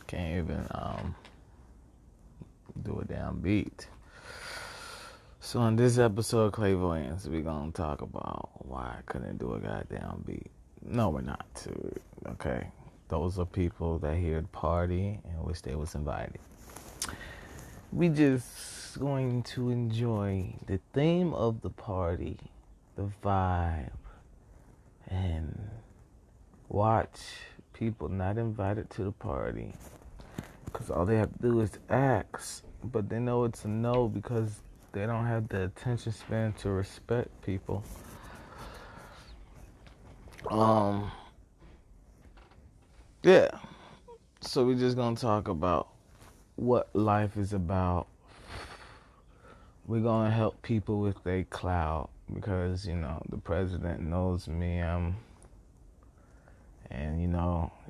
Can't even do a damn beat. So in this episode of Clairvoyance, we're gonna talk about why I couldn't do a goddamn beat. No, we're not. Okay, those are people that here to party and wish they was invited. We just going to enjoy the theme of the party, the vibe, and watch people not invited to the party. Because all they have to do is ask, but they know it's a no because they don't have the attention span to respect people. Yeah. So we're just gonna talk about what life is about. We're gonna help people with their clout because the president knows me. And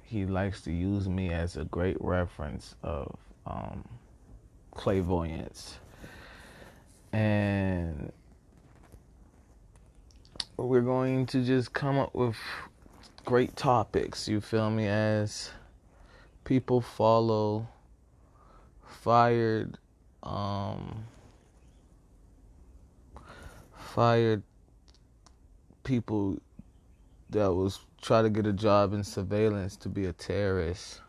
he likes to use me as a great reference of clairvoyance. And we're going to just come up with great topics, you feel me, as people follow fired people that was try to get a job in surveillance to be a terrorist.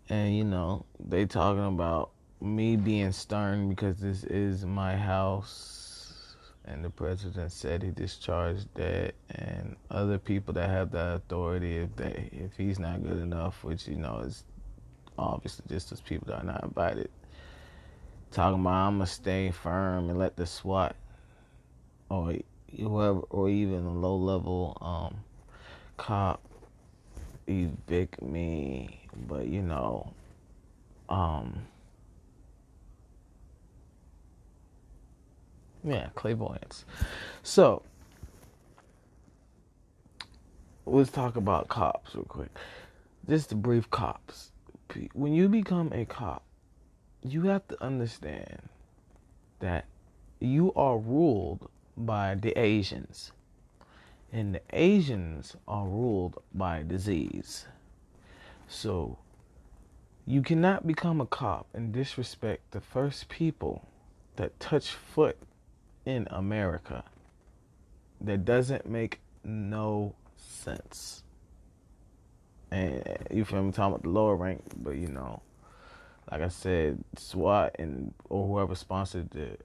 And they talking about me being stern because this is my house and the president said he discharged that, and other people that have the authority if he's not good enough, which is obviously just those people that are not invited, talking about I'm gonna stay firm and let the SWAT or whoever or even a low level cop evict me. But clairvoyance. So let's talk about cops real quick. Just to brief cops. When you become a cop, you have to understand that you are ruled by the Asians. And the Asians are ruled by disease. So you cannot become a cop and disrespect the first people that touch foot in America. That doesn't make no sense. And you feel me, I'm talking about the lower rank, but like I said, SWAT or whoever sponsored the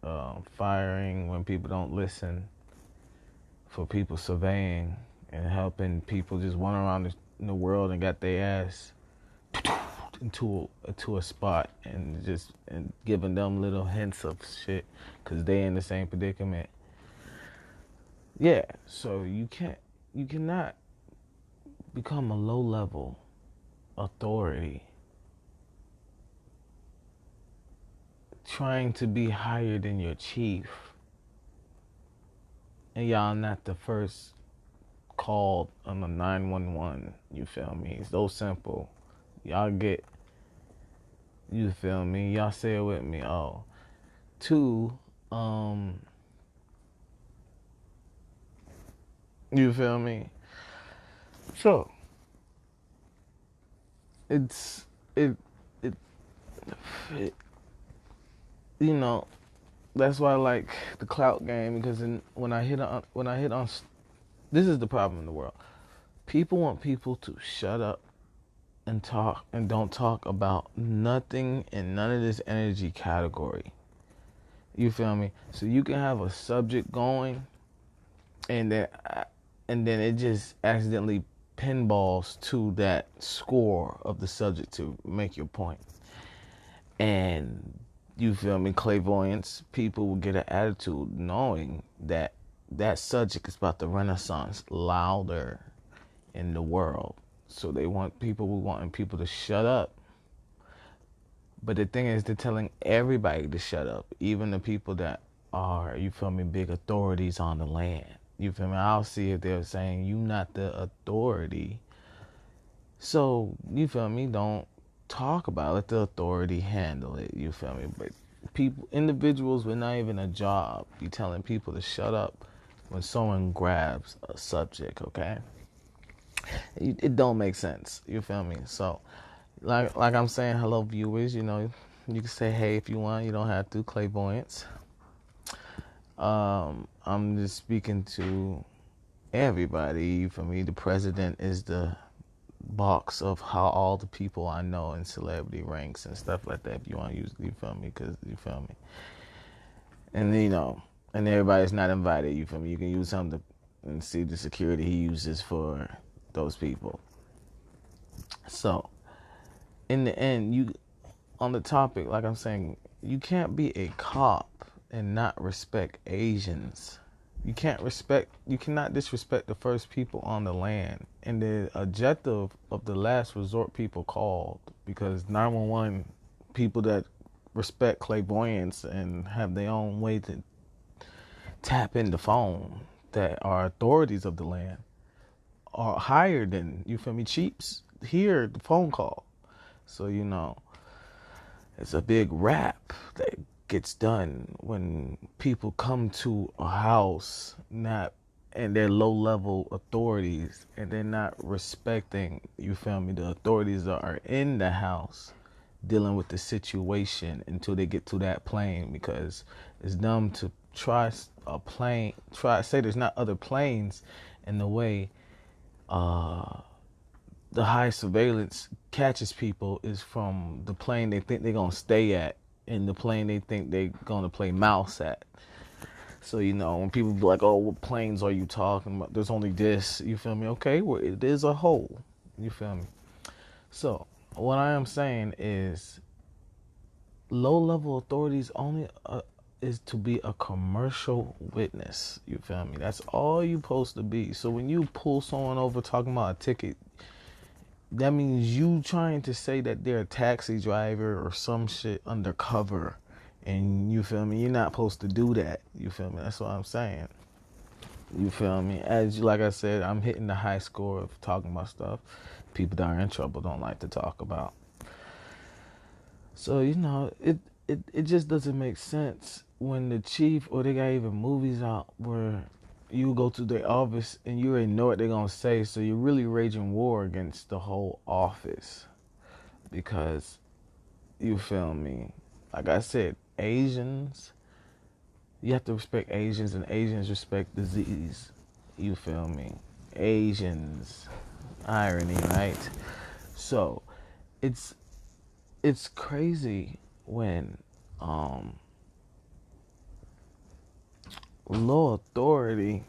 firing when people don't listen, for people surveying and helping people just run around the world and got their ass into a spot and giving them little hints of shit because they in the same predicament. Yeah, so you cannot become a low level authority trying to be higher than your chief, and y'all not the first called on the 911. You feel me? It's so simple. Y'all get, you feel me? Y'all say it with me. Oh, two, you feel me? So it's it that's why I like the clout game, because when I hit on this is the problem in the world. People want people to shut up and talk and don't talk about nothing in none of this energy category. You feel me? So you can have a subject going and then it just accidentally pinballs to that score of the subject to make your point. And you feel me, clairvoyance, people will get an attitude knowing that that subject is about to renaissance louder in the world. So we wanting people to shut up. But the thing is, they're telling everybody to shut up, even the people that are, you feel me, big authorities on the land. You feel me? I'll see if they're saying you not the authority. So, you feel me, don't talk about it. Let the authority handle it. You feel me? But individuals with not even a job, be telling people to shut up when someone grabs a subject, okay? It don't make sense. You feel me? So, like I'm saying, hello viewers. You know, you can say hey if you want. You don't have to. Clairvoyance. I'm just speaking to everybody. You feel me? The president is the box of how all the people I know in celebrity ranks and stuff like that. If you want to use, you feel me? Because you feel me. And you know, and everybody's not invited. You feel me? You can use something and see the security he uses for those people. So, in the end, you on the topic, like I'm saying, you can't be a cop and not respect Asians. You cannot disrespect the first people on the land and the objective of the last resort people called, because 911 people that respect clairvoyance and have their own way to tap in the phone that are authorities of the land are higher than, you feel me, cheaps hear the phone call. So, you know, it's a big rap that gets done when people come to a house and they're low level authorities and they're not respecting, you feel me, the authorities that are in the house dealing with the situation until they get to that plane, because it's dumb to try say there's not other planes in the way the high surveillance catches people is from the plane they think they're going to stay at and the plane they think they're going to play mouse at. So, you know, when people be like, oh, what planes are you talking about? There's only this, you feel me? Okay, well, it is a whole, you feel me? So, what I am saying is low-level authorities only is to be a commercial witness, you feel me? That's all you supposed to be. So when you pull someone over talking about a ticket, that means you trying to say that they're a taxi driver or some shit undercover. And you feel me? You're not supposed to do that. You feel me? That's what I'm saying. You feel me? Like I said, I'm hitting the high score of talking about stuff people that are in trouble don't like to talk about. So, you know, it just doesn't make sense when the chief, or they got even movies out where you go to their office and you already know what they're going to say. So you're really raging war against the whole office because, you feel me? Like I said, Asians, you have to respect Asians and Asians respect disease. You feel me? Asians, irony, right? So it's crazy when low authority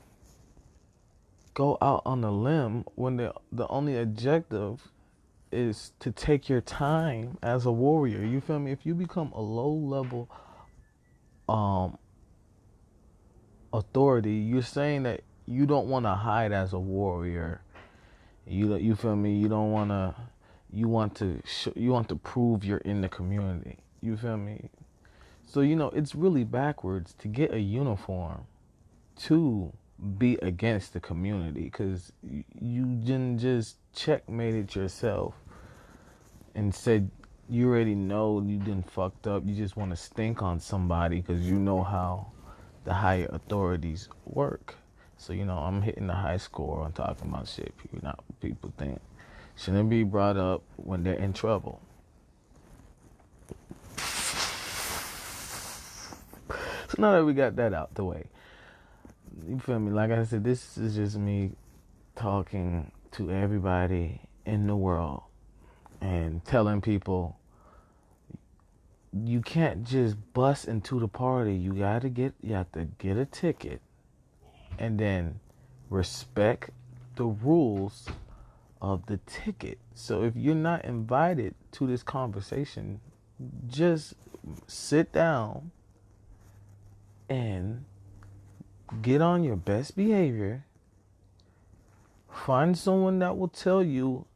go out on a limb when the only objective is to take your time as a warrior. You feel me? If you become a low level authority, you're saying that you don't want to hide as a warrior. You feel me? You don't want to. You want to prove you're in the community. You feel me? So, you know, it's really backwards to get a uniform to be against the community, because you didn't just checkmate it yourself and said you already know you didn't fucked up. You just want to stink on somebody because you know how the higher authorities work. So, you know, I'm hitting the high score on talking about shit people think shouldn't be brought up when they're in trouble. So now that we got that out the way, you feel me? Like I said, this is just me talking to everybody in the world and telling people you can't just bust into the party. You have to get a ticket and then respect the rules of the ticket. So if you're not invited to this conversation, just sit down and get on your best behavior. Find someone that will tell you,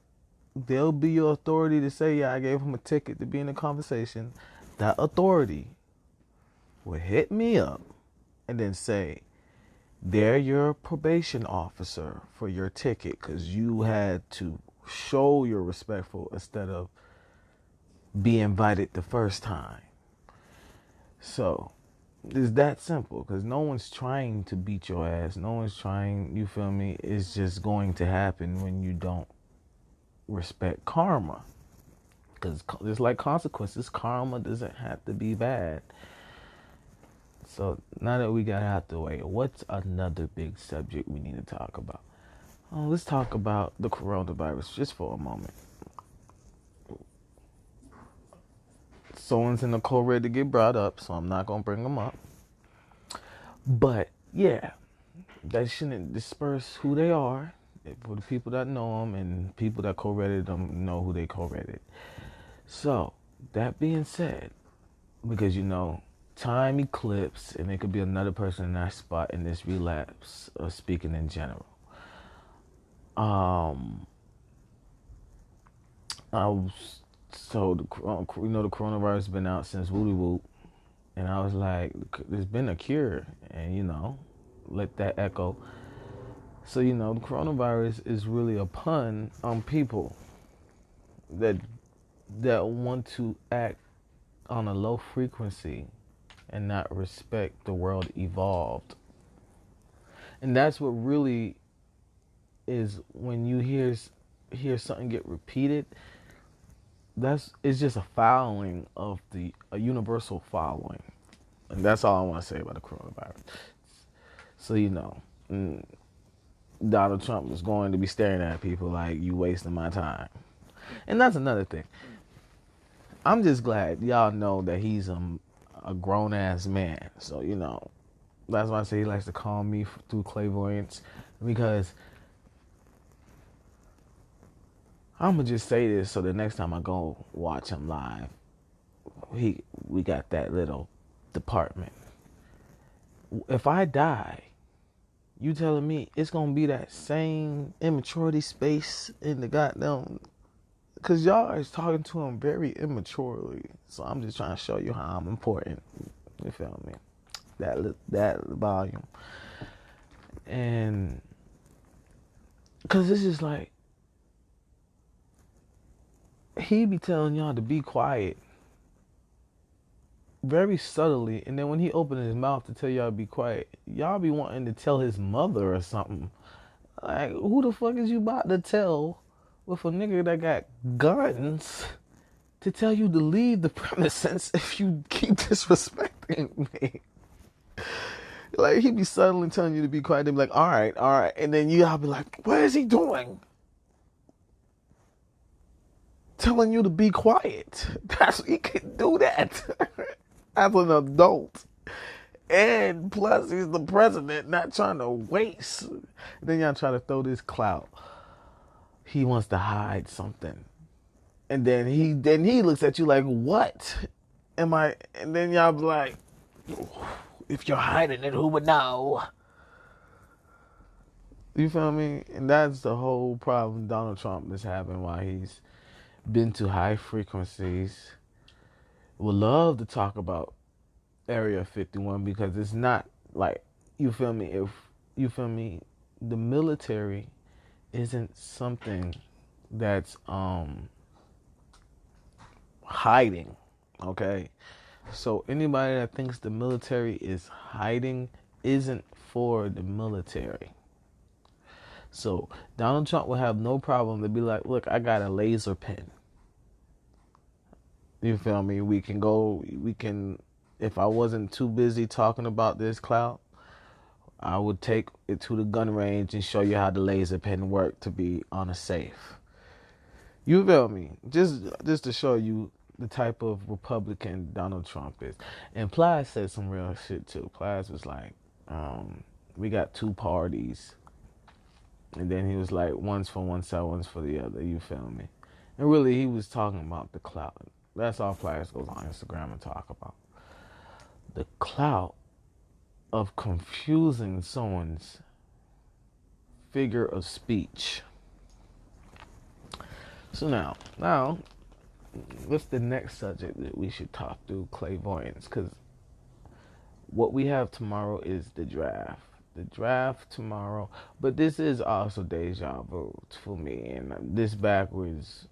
they'll be your authority to say, yeah, I gave him a ticket to be in the conversation. That authority will hit me up and then say, they're your probation officer for your ticket because you had to show you're respectful instead of be invited the first time. So It's that simple, because no one's trying to beat your ass. No one's trying, you feel me? It's just going to happen when you don't respect karma. Because it's like consequences. Karma doesn't have to be bad. So now that we got out the way, what's another big subject we need to talk about? Let's talk about the coronavirus just for a moment. Someone's in the call ready to get brought up, so I'm not going to bring them up. But yeah, that shouldn't disperse who they are. For the people that know them and people that co-redded them know who they co-redded. So, that being said, because time eclipse and it could be another person in that spot in this relapse of speaking in general. So the coronavirus has been out since Woody Whoop, and I was like, there's been a cure, and let that echo. So the coronavirus is really a pun on people that want to act on a low frequency and not respect the world evolved. And that's what really is when you hear something get repeated. It's just a following of a universal following, and that's all I want to say about the coronavirus. So Donald Trump is going to be staring at people like, you wasting my time. And that's another thing. I'm just glad y'all know that he's a grown ass man. So that's why I say he likes to call me through Clairvoyance, because I'm gonna just say this so the next time I go watch him live, we got that little department. If I die, you telling me it's gonna be that same immaturity space in the goddamn? Because y'all is talking to him very immaturely. So I'm just trying to show you how I'm important. You feel me? That volume. And because it's just like, he be telling y'all to be quiet very subtly, and then when he opened his mouth to tell y'all to be quiet, y'all be wanting to tell his mother or something. Like, who the fuck is you about to tell with a nigga that got guns to tell you to leave the premises if you keep disrespecting me? Like, he be suddenly telling you to be quiet. They be like, all right. And then y'all be like, what is he doing? Telling you to be quiet. He can do that as an adult. And plus, he's the president, not trying to waste. Then y'all try to throw this clout. He wants to hide something. And then he looks at you like, what? And then y'all be like, if you're hiding it, who would know? You feel me? And that's the whole problem Donald Trump is having, why he's been to high frequencies. Would love to talk about Area 51, because it's not like, you feel me? The military isn't something that's hiding, okay? So anybody that thinks the military is hiding isn't for the military. So Donald Trump will have no problem to be like, look, I got a laser pen. You feel me? We can, if I wasn't too busy talking about this clout, I would take it to the gun range and show you how the laser pen worked to be on a safe. You feel me? Just to show you the type of Republican Donald Trump is. And Plies said some real shit too. Plies was like, we got two parties. And then he was like, one's for one side, one's for the other. You feel me? And really, he was talking about the clout. That's all Plies goes on Instagram and talk about. The clout of confusing someone's figure of speech. So now, what's the next subject that we should talk through? Clairvoyance. Because what we have tomorrow is the draft. The draft tomorrow. But this is also deja vu for me. And this backwards,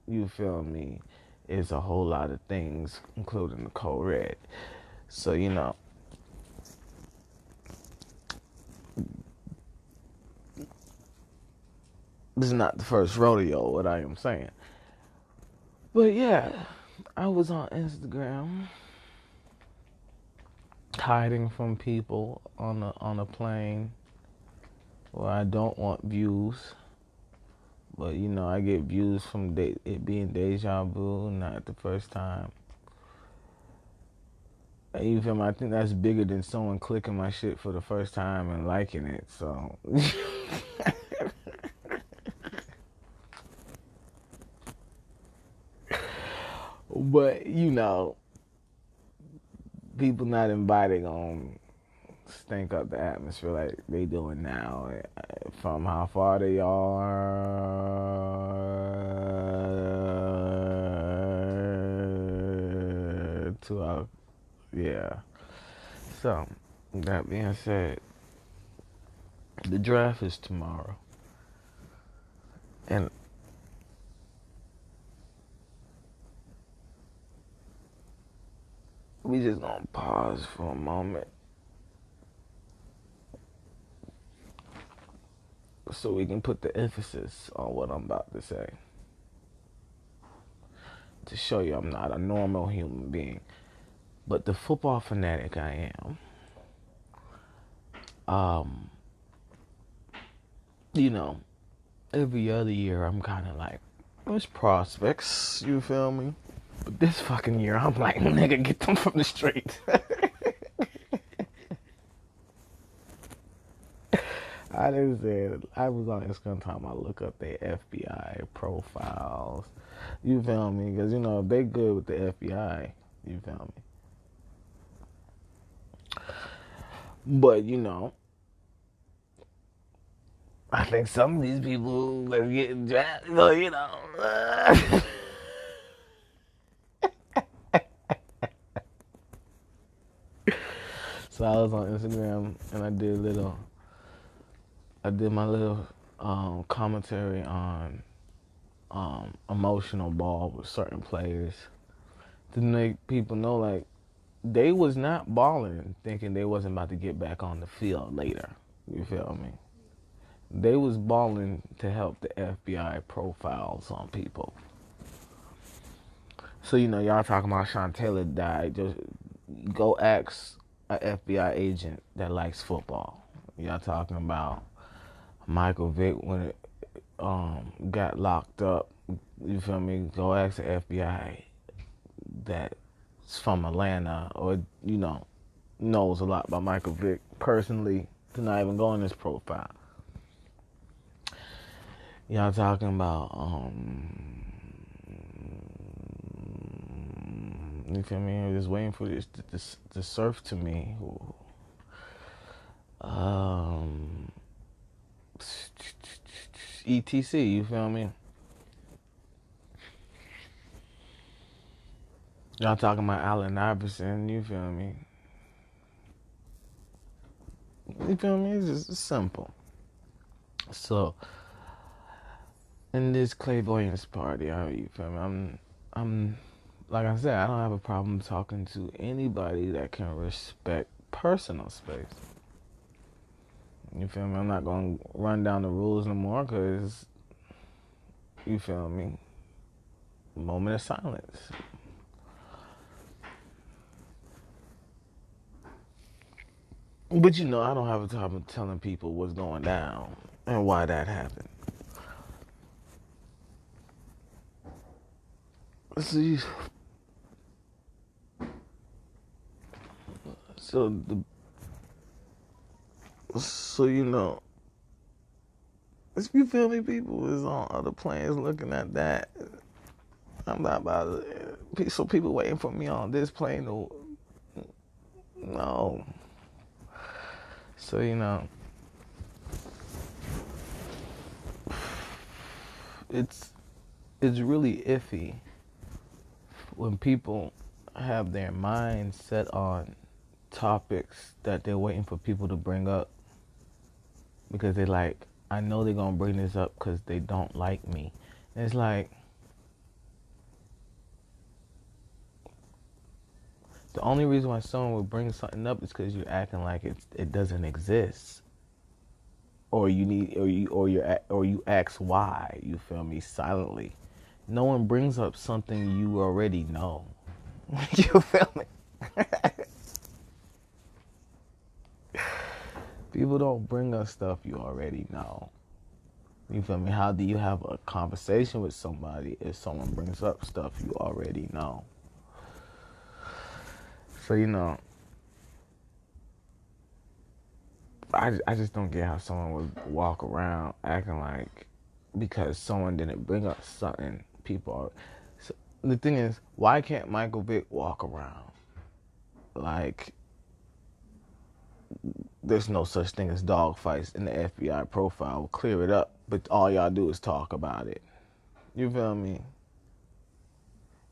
you feel me, is a whole lot of things, including the code red. So, This is not the first rodeo, what I am saying. But yeah, I was on Instagram hiding from people on a plane where I don't want views. But you know, I get views from it being deja vu, not the first time. You feel me? I think that's bigger than someone clicking my shit for the first time and liking it. So, but you know, people not inviting on stink up the atmosphere like they doing now. From how far they are to our, yeah. So, that being said, the draft is tomorrow. And we just gonna pause for a moment so we can put the emphasis on what I'm about to say. To show you I'm not a normal human being, but the football fanatic I am. You know, every other year I'm kind of like, there's prospects, you feel me? But this fucking year I'm like, nigga, get them from the street. I didn't say it. I was on Instagram time. I look up their FBI profiles. You feel me? Because, you know, if they good with the FBI, you feel me? But, you know, I think some of these people that's getting drafted, you know. So I was on Instagram and I did my little commentary on emotional ball with certain players to make people know, like, they was not balling thinking they wasn't about to get back on the field later. You feel me? They was balling to help the FBI profiles on people. So, you know, y'all talking about Sean Taylor died. Just go ask an FBI agent that likes football. Y'all talking about Michael Vick when it got locked up. You feel me? Go ask the FBI that's from Atlanta or, you know, knows a lot about Michael Vick personally to not even go in his profile. Y'all talking about, you feel me? I'm just waiting for this to surf to me. ETC, you feel me? Y'all talking about Allen Iverson, you feel me? You feel me? It's just simple. So, in this Clairvoyance party, you feel me? I'm like I said, I don't have a problem talking to anybody that can respect personal space. You feel me? I'm not gonna run down the rules no more, cause you feel me? Moment of silence. But you know, I don't have a problem telling people what's going down and why that happened. See, so you know, if you feel me, people is on other planes looking at that. I'm not about to, so people waiting for me on this plane to, no. So you know, it's really iffy when people have their mind set on topics that they're waiting for people to bring up because they're like, I know they're gonna bring this up because they don't like me. And it's like, the only reason why someone would bring something up is because you're acting like it doesn't exist. or you need, or you ask why. You feel me? Silently. No one brings up something you already know. You feel me? People don't bring up stuff you already know. You feel me? How do you have a conversation with somebody if someone brings up stuff you already know? So, I just don't get how someone would walk around acting like because someone didn't bring up something people are. So the thing is, why can't Michael Vick walk around like there's no such thing as dog fights in the FBI profile? We'll clear it up, but all y'all do is talk about it. You feel me?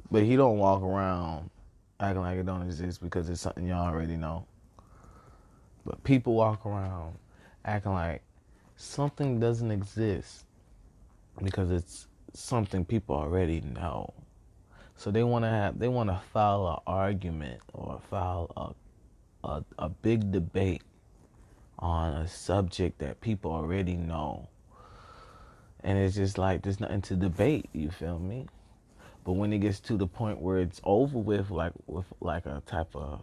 But he don't walk around acting like it don't exist because it's something y'all already know. But people walk around acting like something doesn't exist because it's something people already know. So they want to file an argument or file a big debate on a subject that people already know. And it's just like there's nothing to debate, you feel me? But when it gets to the point where it's over with like a type of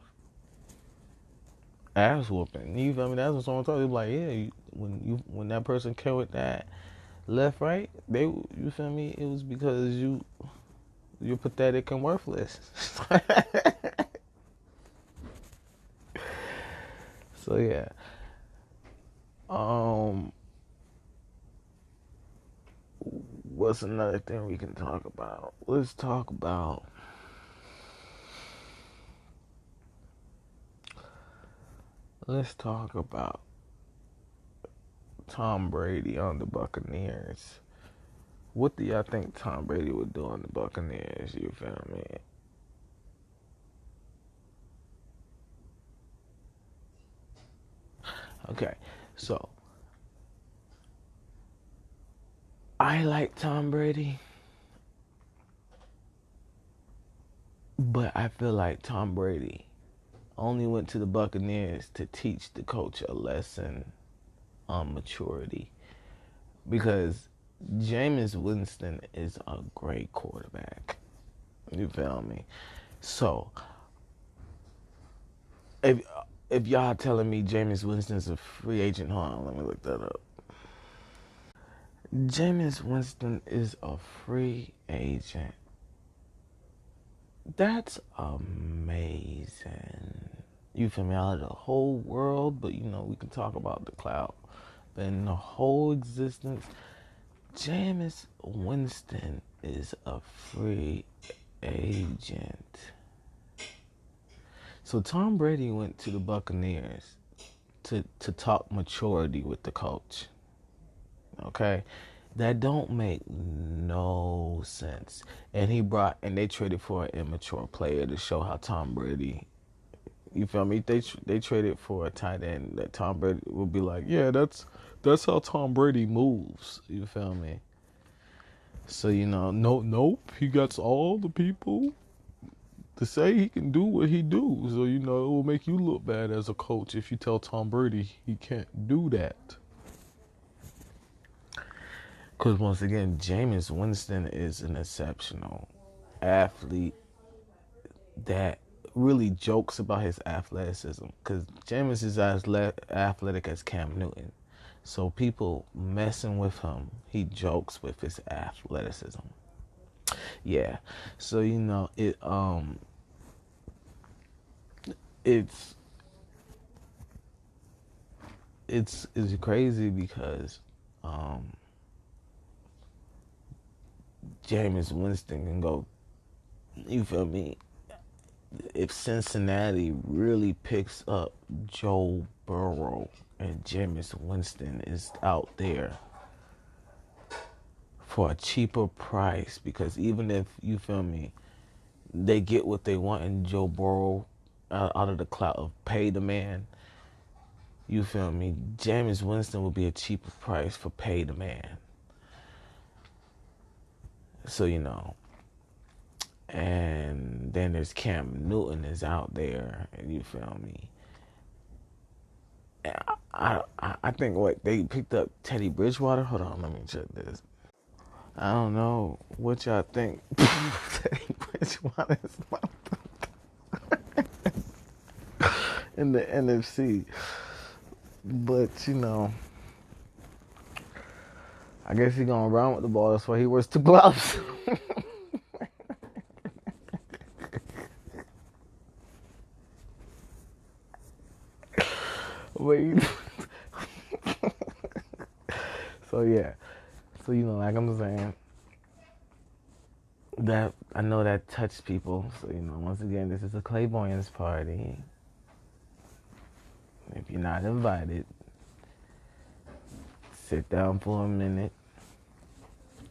ass whooping, you feel me? That's what someone told you, like, yeah, when that person killed that left, right, you feel me? It was because you're pathetic and worthless. So yeah. What's another thing we can talk about? Let's talk about Tom Brady on the Buccaneers. What do y'all think Tom Brady would do on the Buccaneers? You feel me? Okay, so I like Tom Brady, but I feel like Tom Brady only went to the Buccaneers to teach the coach a lesson on maturity. Because Jameis Winston is a great quarterback. You feel me? So if if y'all telling me Jameis Winston's a free agent, hold on, let me look that up. Jameis Winston is a free agent. That's amazing. You feel me? Out of the whole world, but we can talk about the cloud. But in the whole existence, Jameis Winston is a free agent. So Tom Brady went to the Buccaneers to talk maturity with the coach. Okay? That don't make no sense. And they traded for an immature player to show how Tom Brady, you feel me? They traded for a tight end that Tom Brady would be like, yeah, that's how Tom Brady moves. You feel me? So nope, he gets all the people to say he can do what he do. So it will make you look bad as a coach if you tell Tom Brady he can't do that. Because once again, Jameis Winston is an exceptional athlete that really jokes about his athleticism. Because Jameis is as athletic as Cam Newton. So people messing with him, he jokes with his athleticism. Yeah. So it's it's crazy because Jameis Winston can go, you feel me? If Cincinnati really picks up Joe Burrow and Jameis Winston is out there for a cheaper price, because even if, you feel me, they get what they want in Joe Burrow out of the clout of pay the man, you feel me, Jameis Winston will be a cheaper price for pay the man. So and then there's Cam Newton is out there, and you feel me. I think what they picked up Teddy Bridgewater. Hold on, let me check this. I don't know what y'all think. Teddy Bridgewater is in the NFC, but I guess he gonna run with the ball. That's why he wears two gloves. Wait. So yeah. So like I'm saying, that I know that touched people. So once again, this is a Clairvoyance party. If you're not invited, sit down for a minute.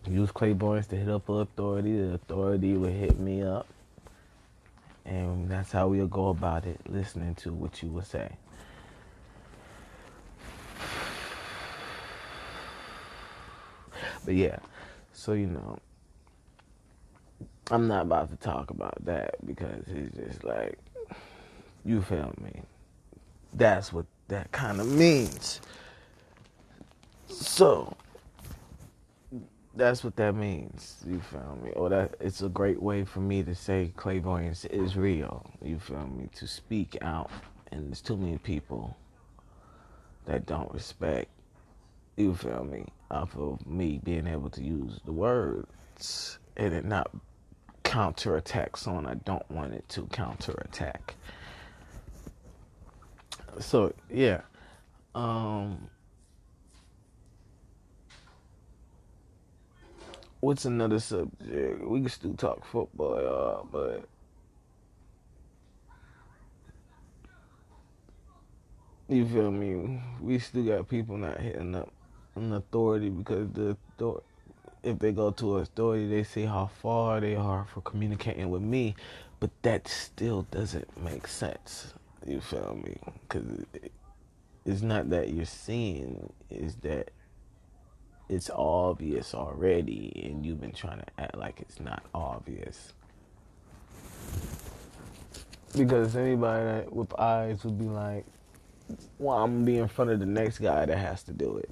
Use Clairvoyance to hit up the authority. The authority will hit me up. And that's how we'll go about it, listening to what you will say. But yeah, so I'm not about to talk about that because it's just like, you feel me? That's what that kind of means. So, that's what that means, you feel me? Or that it's a great way for me to say Clairvoyance is real, you feel me? To speak out, and there's too many people that don't respect, you feel me, off of me being able to use the words and it not counterattack someone I don't want it to counterattack. So yeah, what's another subject? We can still talk football, y'all, but you feel me? We still got people not hitting up an authority because if they go to an authority, they see how far they are for communicating with me, but that still doesn't make sense. You feel me? Because it's not that you're seeing, it's that it's obvious already, and you've been trying to act like it's not obvious. Because anybody that with eyes would be like, well, I'm gonna be in front of the next guy that has to do it.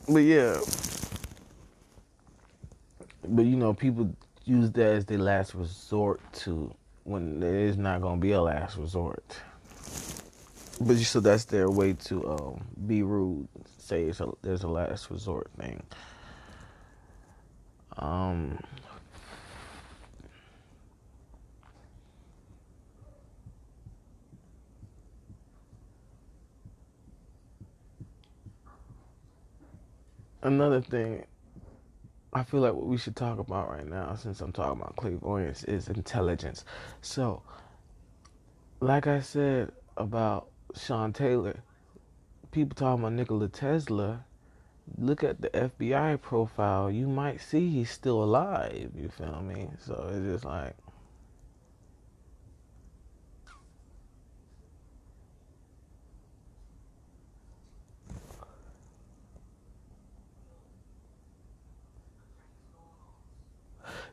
But yeah. But people use that as their last resort to when there is not gonna be a last resort. But so that's their way to be rude. Say there's a last resort thing. Another thing I feel like what we should talk about right now, since I'm talking about clairvoyance, is intelligence. So, like I said about Sean Taylor, people talking about Nikola Tesla, look at the FBI profile, you might see he's still alive, you feel me? So it's just like,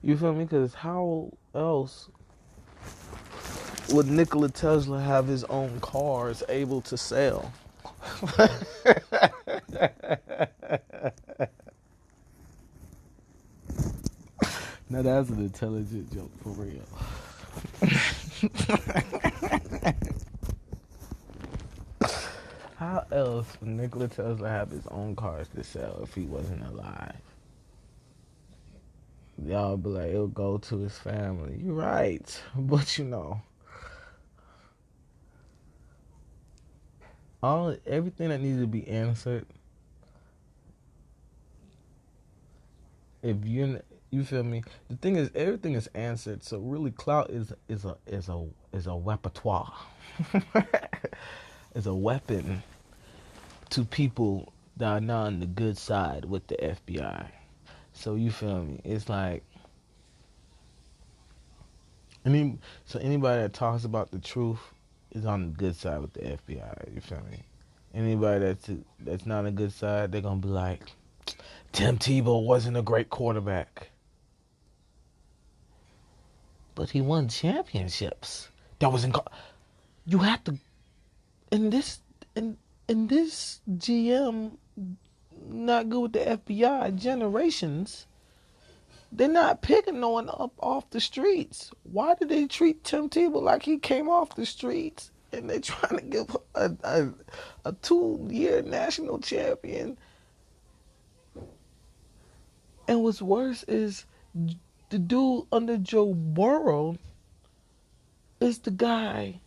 you feel me? Because how else would Nikola Tesla have his own cars able to sell? Now that's an intelligent joke for real. How else would Nikola Tesla have his own cars to sell if he wasn't alive? Y'all be like, it'll go to his family. You're right. But everything that needs to be answered, if you feel me, the thing is everything is answered, so really clout is a repertoire. Is a weapon to people that are not on the good side with the FBI. So you feel me? It's like anybody that talks about the truth is on the good side with the FBI. You feel me? Anybody that's not on the good side, they're gonna be like, Tim Tebow wasn't a great quarterback, but he won championships. That was You have to, in this, in this GM, not good with the FBI generations, they're not picking no one up off the streets. Why did they treat Tim Tebow like he came off the streets? And they're trying to give a 2-year national champion. And what's worse is the dude under Joe Burrow is the guy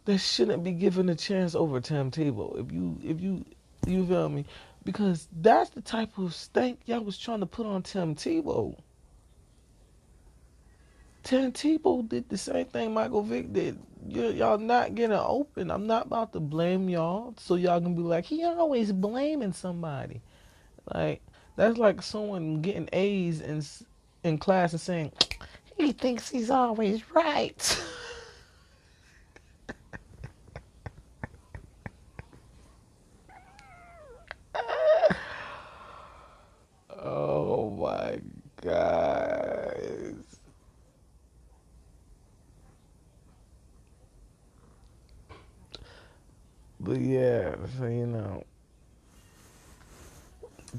that shouldn't be given a chance over Tim Tebow. You feel me? Because that's the type of stank y'all was trying to put on Tim Tebow. Tim Tebow did the same thing Michael Vick did. Y'all not getting open. I'm not about to blame y'all, so y'all can be like, he always blaming somebody. Like, that's like someone getting A's in class and saying, he thinks he's always right. Oh my God. But yeah, so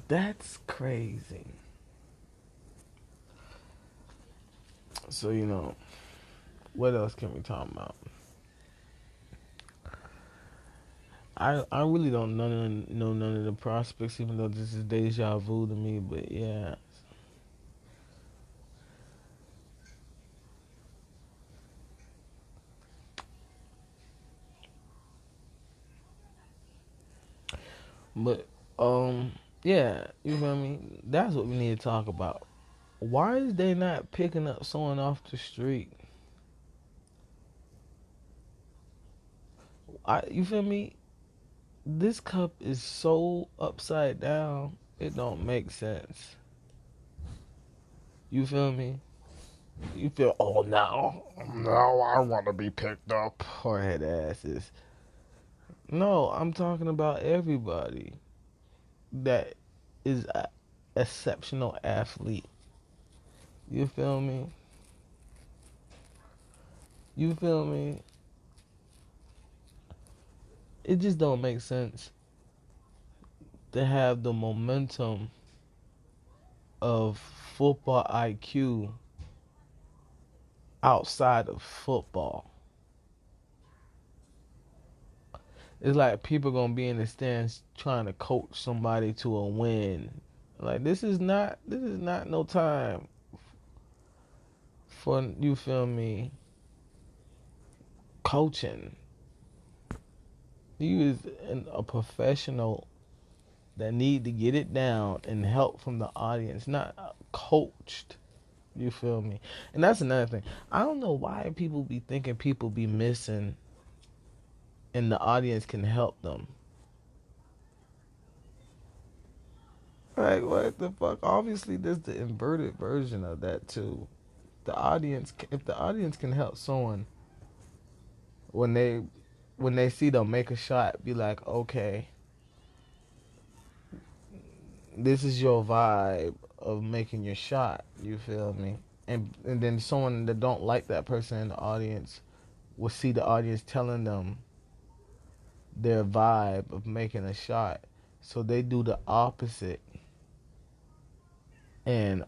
that's crazy. So what else can we talk about? I really don't know none of the prospects, even though this is deja vu to me. But yeah, but yeah, you feel me? That's what we need to talk about. Why is they not picking up someone off the street? You feel me? This cup is so upside down, it don't make sense. You feel me? You feel, oh no, I want to be picked up. Hard asses. No, I'm talking about everybody that is a exceptional athlete. You feel me? You feel me? It just don't make sense to have the momentum of football IQ outside of football. It's like people gonna be in the stands trying to coach somebody to a win. Like this is not no time for, you feel me, coaching. You is a professional that need to get it down and help from the audience, not coached. You feel me? And that's another thing. I don't know why people be thinking people be missing and the audience can help them. Like, what the fuck? Obviously, there's the inverted version of that too. If the audience can help someone when they see them make a shot, be like, okay, this is your vibe of making your shot. You feel me? And then someone that don't like that person in the audience will see the audience telling them their vibe of making a shot, so they do the opposite. And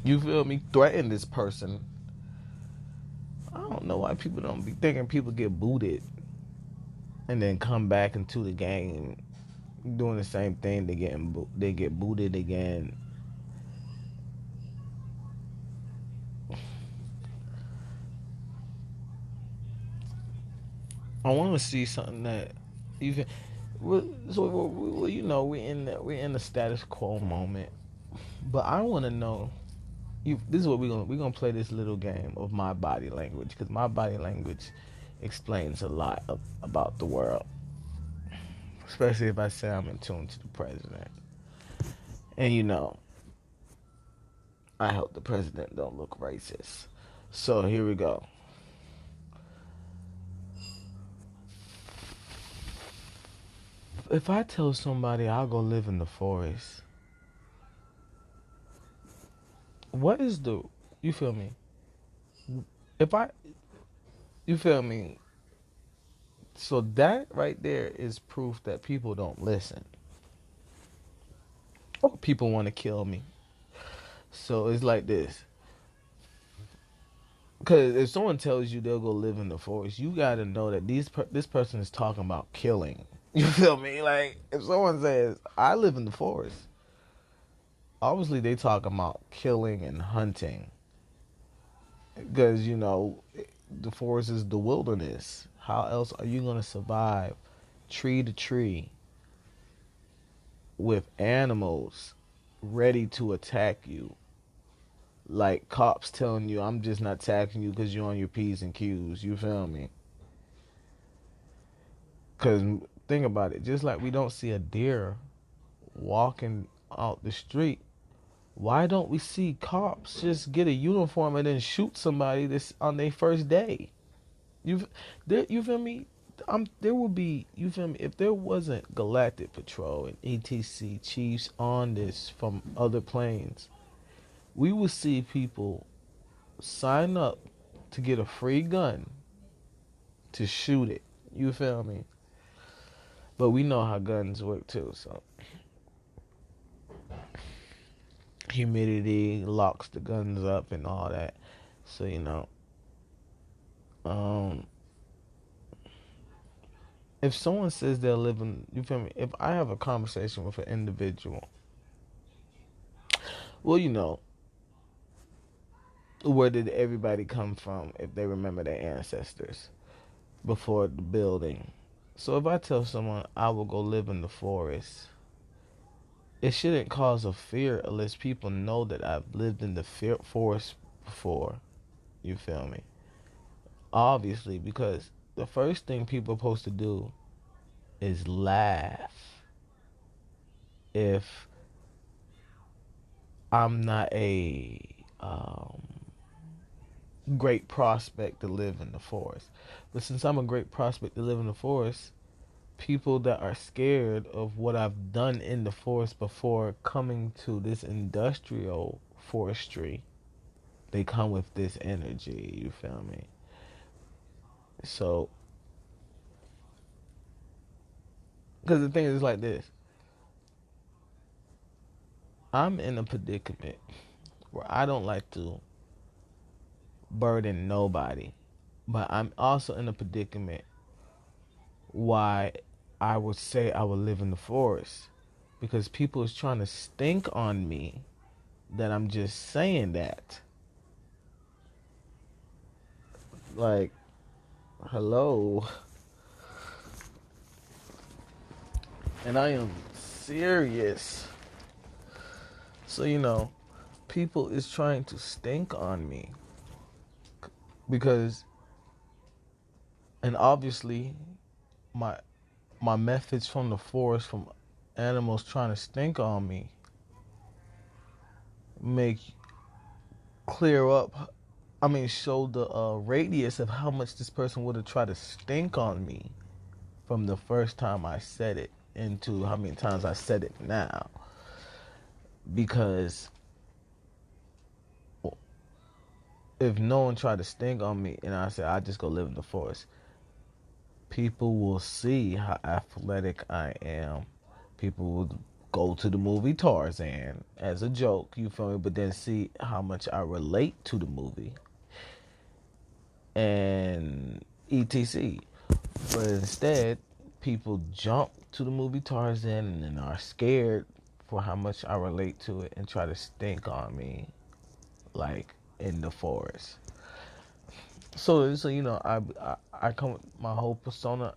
you feel me? Threaten this person. I don't know why people don't be thinking people get booted and then come back into the game doing the same thing. They get booted again. I want to see something that you can. We're in the status quo moment, but I want to know. This is what we're gonna play this little game of my body language, because my body language explains a lot about the world, especially if I say I'm in tune to the president. And I hope the president don't look racist. So here we go. If I tell somebody I'll go live in the forest, what is the, you feel me? if I, you feel me? So that right there is proof that people don't listen. Or people want to kill me. So it's like this. Because if someone tells you they'll go live in the forest, you got to know that this person is talking about killing. You feel me? Like, if someone says, I live in the forest, obviously they talking about killing and hunting. Because, the forest is the wilderness. How else are you going to survive tree to tree with animals ready to attack you? Like cops telling you, I'm just not attacking you because you're on your P's and Q's. You feel me? Because think about it. Just like we don't see a deer walking out the street, why don't we see cops just get a uniform and then shoot somebody this on their first day? You feel me? There would be, you feel me, if there wasn't Galactic Patrol and ETC chiefs on this from other planes, we would see people sign up to get a free gun to shoot it. You feel me? But we know how guns work too, so humidity locks the guns up and all that. So um, if someone says they're living, you feel me? If I have a conversation with an individual, well, where did everybody come from if they remember their ancestors before the building? So if I tell someone I will go live in the forest, it shouldn't cause a fear unless people know that I've lived in the forest before. You feel me? Obviously, because the first thing people are supposed to do is laugh if I'm not a great prospect to live in the forest. But since I'm a great prospect to live in the forest, people that are scared of what I've done in the forest before coming to this industrial forestry, they come with this energy. You feel me? So, because the thing is like this, I'm in a predicament where I don't like to burden nobody, but I'm also in a predicament why I would say I would live in the forest, because people is trying to stink on me that I'm just saying that. Like, hello. And I am serious. So, people is trying to stink on me because, and obviously my my methods from the forest, from animals trying to stink on me, make clear up, show the radius of how much this person would have tried to stink on me from the first time I said it into how many times I said it now. Because if no one tried to stink on me and I said I just go live in the forest, people will see how athletic I am. People will go to the movie Tarzan as a joke, you feel me? But then see how much I relate to the movie and etc. But instead, people jump to the movie Tarzan and then are scared for how much I relate to it and try to stink on me, like in the forest. So I come with my whole persona.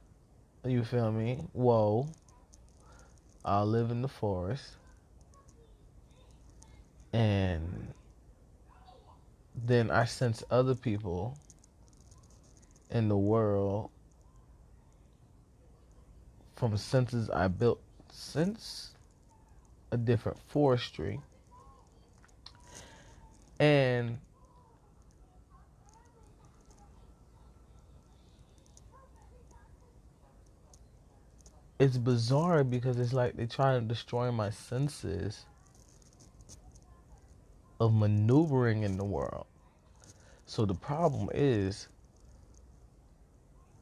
You feel me? Whoa, I live in the forest, and then I sense other people in the world from senses I built since a different forestry, and it's bizarre because it's like they try to destroy my senses of maneuvering in the world. So the problem is,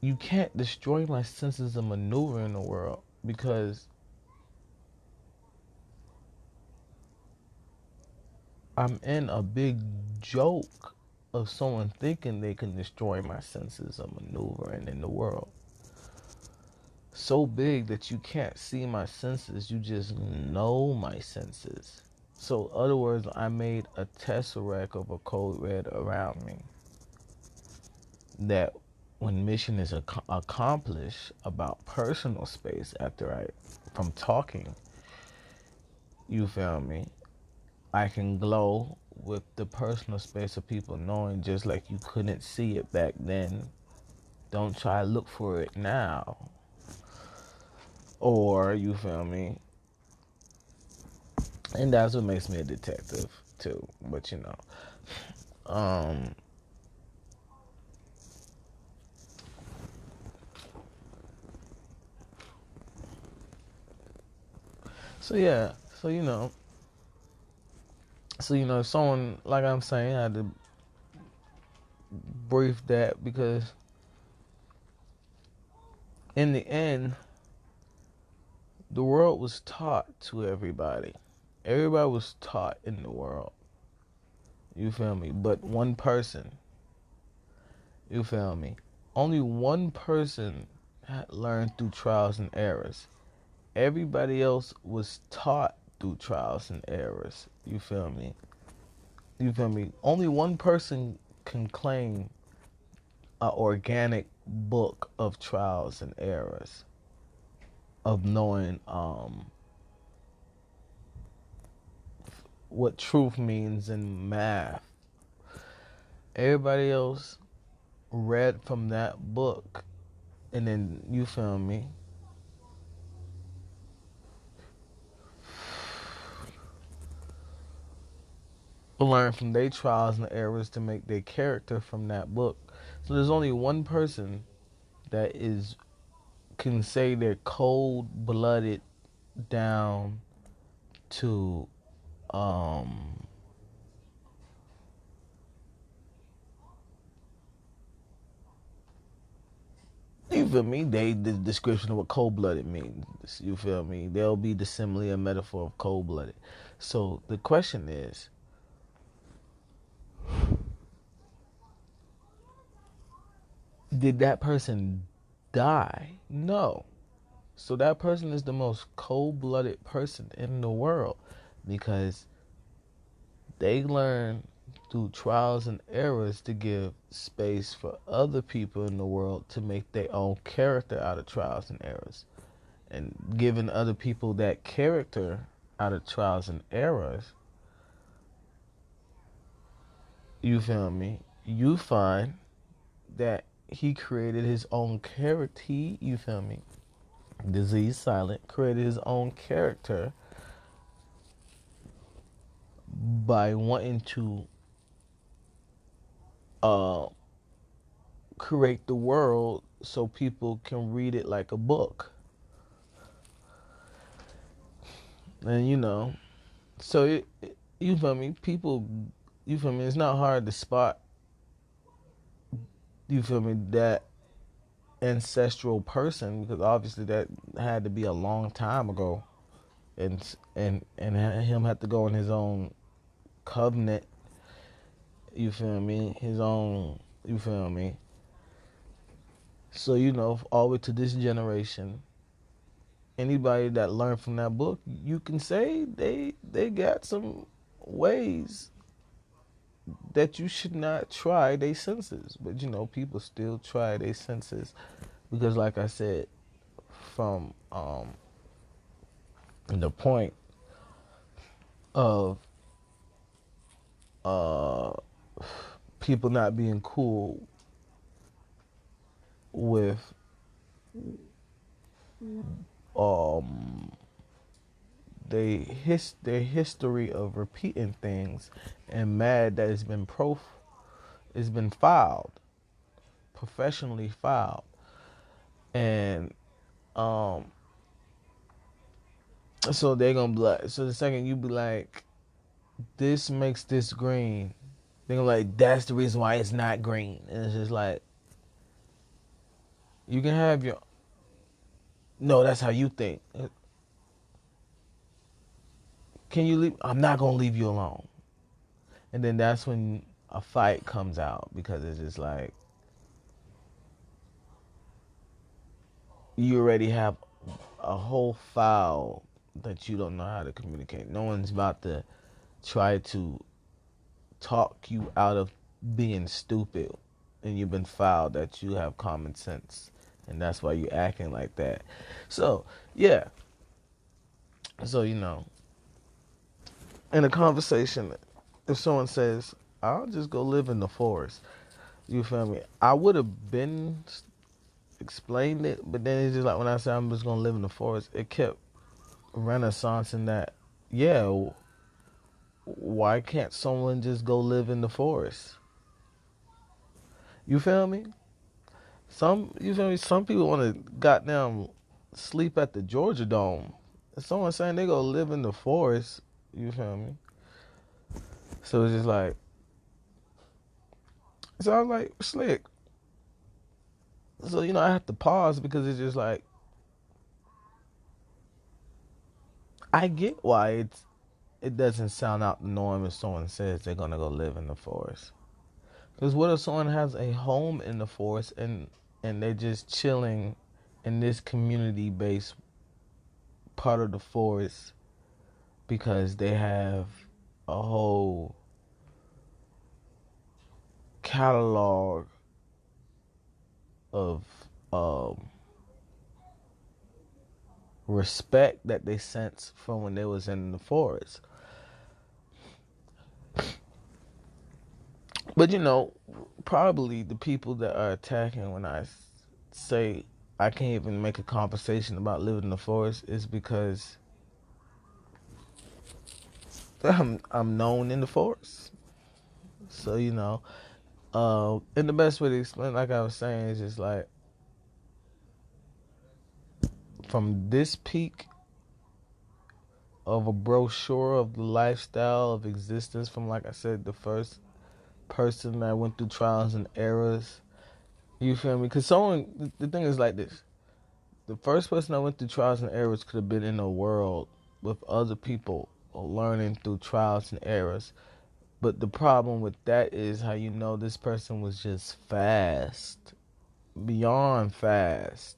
you can't destroy my senses of maneuver in the world, because I'm in a big joke of someone thinking they can destroy my senses of maneuvering in the world. So big that you can't see my senses, you just know my senses. So, in other words, I made a tesseract of a code red around me that when mission is accomplished about personal space from talking, you feel me? I can glow with the personal space of people knowing, just like you couldn't see it back then. Don't try to look for it now. Or, you feel me? And that's what makes me a detective too. But so yeah, someone, like I'm saying, I had to brief that, because in the end, the world was taught to everybody. Everybody was taught in the world. You feel me? But one person, you feel me? Only one person had learned through trials and errors. Everybody else was taught through trials and errors. You feel me? You feel me? Only one person can claim an organic book of trials and errors, of knowing what truth means in math. Everybody else read from that book, and then, you feel me, learn from their trials and errors to make their character from that book. So there's only one person that can say they're cold blooded down to you feel me? The description of what cold blooded means. You feel me? They'll be the simile and metaphor of cold blooded. So the question is, did that person die? No. So that person is the most cold-blooded person in the world, because they learn through trials and errors to give space for other people in the world to make their own character out of trials and errors. And giving other people that character out of trials and errors, you feel me? You find that he created his own character. You feel me? Disease Silent created his own character by wanting to uh, create the world so people can read it like a book. And so you feel me? People, you feel me? It's not hard to spot, you feel me, that ancestral person, because obviously that had to be a long time ago, and him had to go in his own covenant. You feel me? His own. You feel me? So all the way to this generation, anybody that learned from that book, you can say they got some ways that you should not try their senses. But people still try their senses, because like I said, from the point of people not being cool with their history of repeating things, and mad that it's been filed, professionally filed. And so they're gonna be like, so the second you be like, this makes this green, They're like, that's the reason why it's not green. And it's just like, you can have your, no, that's how you think. Can you leave? I'm not going to leave you alone. And then that's when a fight comes out, because it's just like, you already have a whole file that you don't know how to communicate. No one's about to try to talk you out of being stupid, and you've been filed that you have common sense, and that's why you're acting like that. So yeah, so in a conversation, if someone says, I'll just go live in the forest, you feel me, I would have been explained it, but then it's just like, when I said I'm just gonna live in the forest, it kept renaissancing that, yeah, why can't someone just go live in the forest? You feel me? You feel me? Some people want to goddamn sleep at the Georgia Dome. If someone's saying they go live in the forest, you feel me? So it's just like, so I was like, slick. So I have to pause, because it's just like, I get why it doesn't sound out the norm if someone says they're gonna go live in the forest. Because what if someone has a home in the forest, and they're just chilling in this community-based part of the forest, because they have a whole catalog of respect that they sense from when they was in the forest. But probably the people that are attacking when I say I can't even make a conversation about living in the forest is because I'm known in the forest. So and the best way to explain, like I was saying, is just like, from this peak of a brochure of the lifestyle of existence, from, like I said, the first person that went through trials and errors. You feel me? Because the thing is like this. The first person that went through trials and errors could have been in a world with other people learning through trials and errors. But the problem with that is how this person was just fast, beyond fast,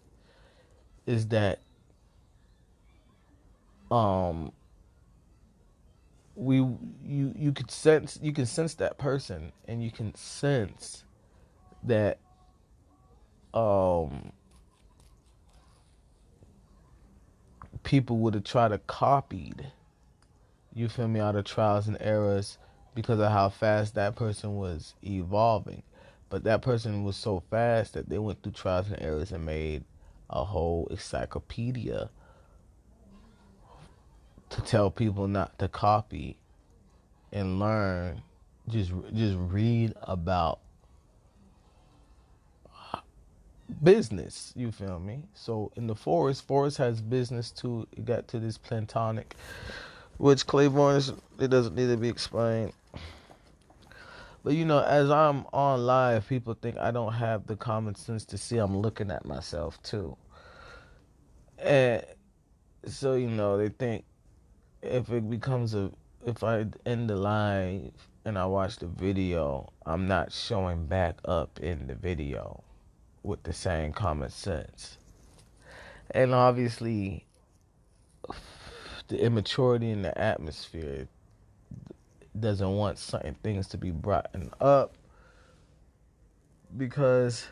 is that you can sense that person, and you can sense that people would have tried to copied, you feel me, out of trials and errors, because of how fast that person was evolving. But that person was so fast that they went through trials and errors and made a whole encyclopedia to tell people not to copy and learn. Just read about business, you feel me? So in the forest has business too. It got to this platonic, which Clairvoyance, it doesn't need to be explained. But as I'm on live, people think I don't have the common sense to see I'm looking at myself too. And so they think, if I end the live and I watch the video, I'm not showing back up in the video with the same common sense. And obviously, the immaturity in the atmosphere doesn't want certain things to be brought up, because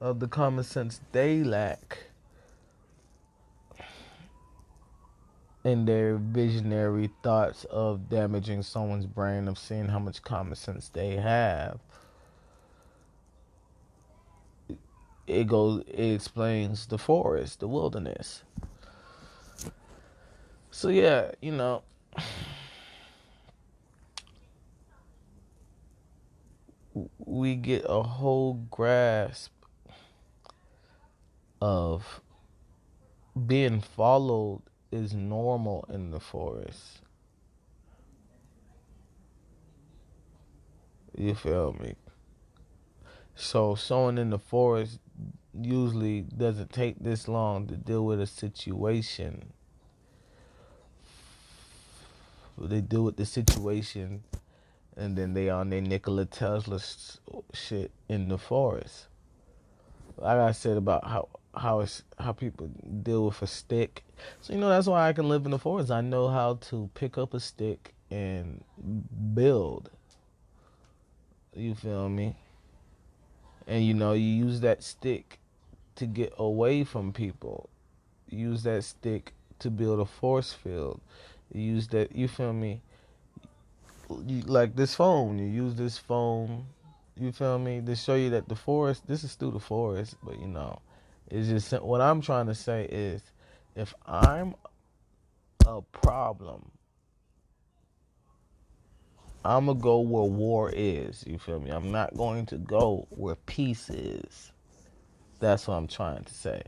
of the common sense they lack in their visionary thoughts of damaging someone's brain, of seeing how much common sense they have. It explains the forest, the wilderness. So yeah, we get a whole grasp of being followed is normal in the forest. You feel me? So someone in the forest usually doesn't take this long to deal with a situation. They deal with the situation, and then they on their Nikola Tesla shit in the forest. Like I said about how people deal with a stick. So that's why I can live in the forest. I know how to pick up a stick and build. You feel me? And you use that stick to get away from people. Use that stick to build a force field. Use that, you feel me? Like this phone, you use this phone, you feel me, to show you that the forest, this is through the forest, but it's just, what I'm trying to say is, if I'm a problem, I'm gonna go where war is, you feel me? I'm not going to go where peace is. That's what I'm trying to say.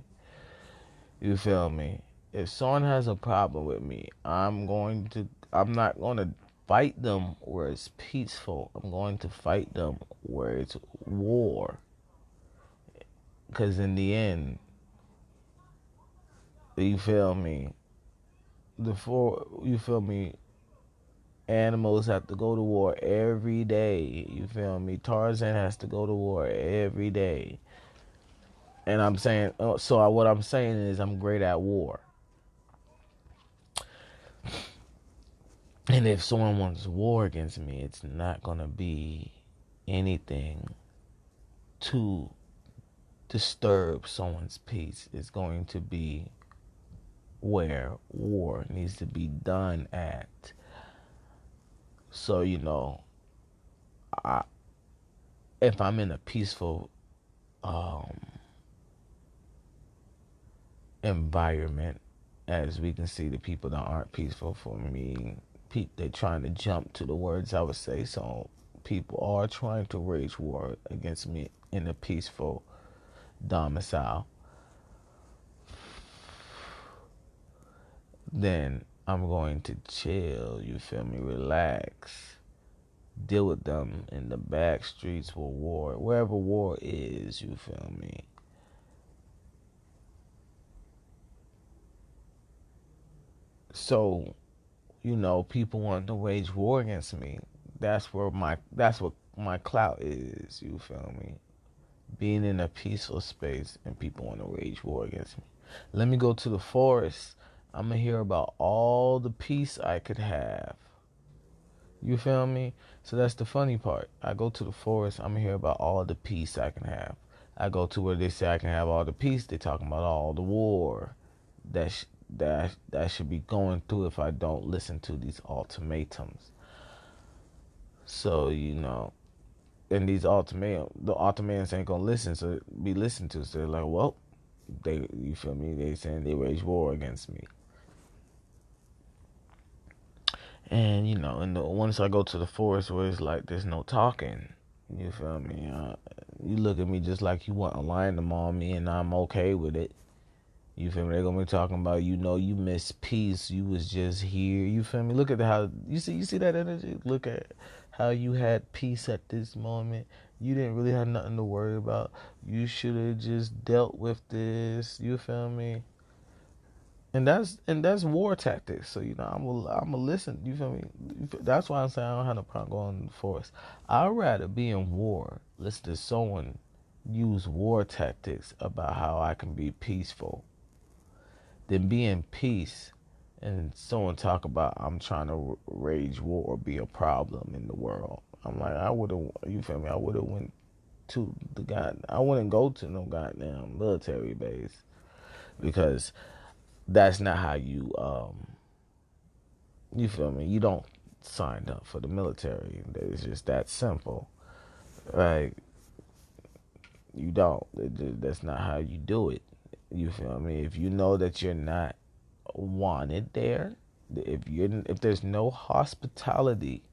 You feel me? If someone has a problem with me, I'm not going to fight them where it's peaceful. I'm going to fight them where it's war. Because in the end, you feel me? You feel me? Animals have to go to war every day. You feel me? Tarzan has to go to war every day. And I'm saying, so what I'm saying is I'm great at war. And if someone wants war against me, it's not going to be anything to disturb someone's peace. It's going to be where war needs to be done at. So, if I'm in a peaceful environment, as we can see, the people that aren't peaceful, for me, they're trying to jump to the words I would say. So people are trying to wage war against me in a peaceful domicile. Then I'm going to chill, you feel me, relax, deal with them in the back streets where wherever war is, you feel me. So, people want to wage war against me. That's what my clout is, you feel me? Being in a peaceful space and people want to wage war against me. Let me go to the forest. I'm going to hear about all the peace I could have. You feel me? So that's the funny part. I go to the forest, I'm going to hear about all the peace I can have. I go to where they say I can have all the peace, they talking about all the war that should be going through if I don't listen to these ultimatums. So, and the ultimatums ain't gonna listen, so be listened to. So they're like, well, you feel me? They saying they wage war against me. And once I go to the forest where it's like there's no talking, you feel me? You look at me just like you want a lion to maul me, and I'm okay with it. You feel me? They're gonna be talking about, you miss peace. You was just here. You feel me? Look at how you see that energy. Look at how you had peace at this moment. You didn't really have nothing to worry about. You should have just dealt with this. You feel me? And that's war tactics. So I'm a listen. You feel me? That's why I'm saying I don't have no problem going in the forest. I'd rather be in war. Listen to someone use war tactics about how I can be peaceful than be in peace and someone talk about I'm trying to rage war or be a problem in the world. I'm like, I would have. You feel me? I would have went to I wouldn't go to no goddamn military base, because that's not how you feel me? You don't sign up for the military. It's just that simple. Like, you don't. That's not how you do it. You feel me? If you know that you're not wanted there, if there's no hospitality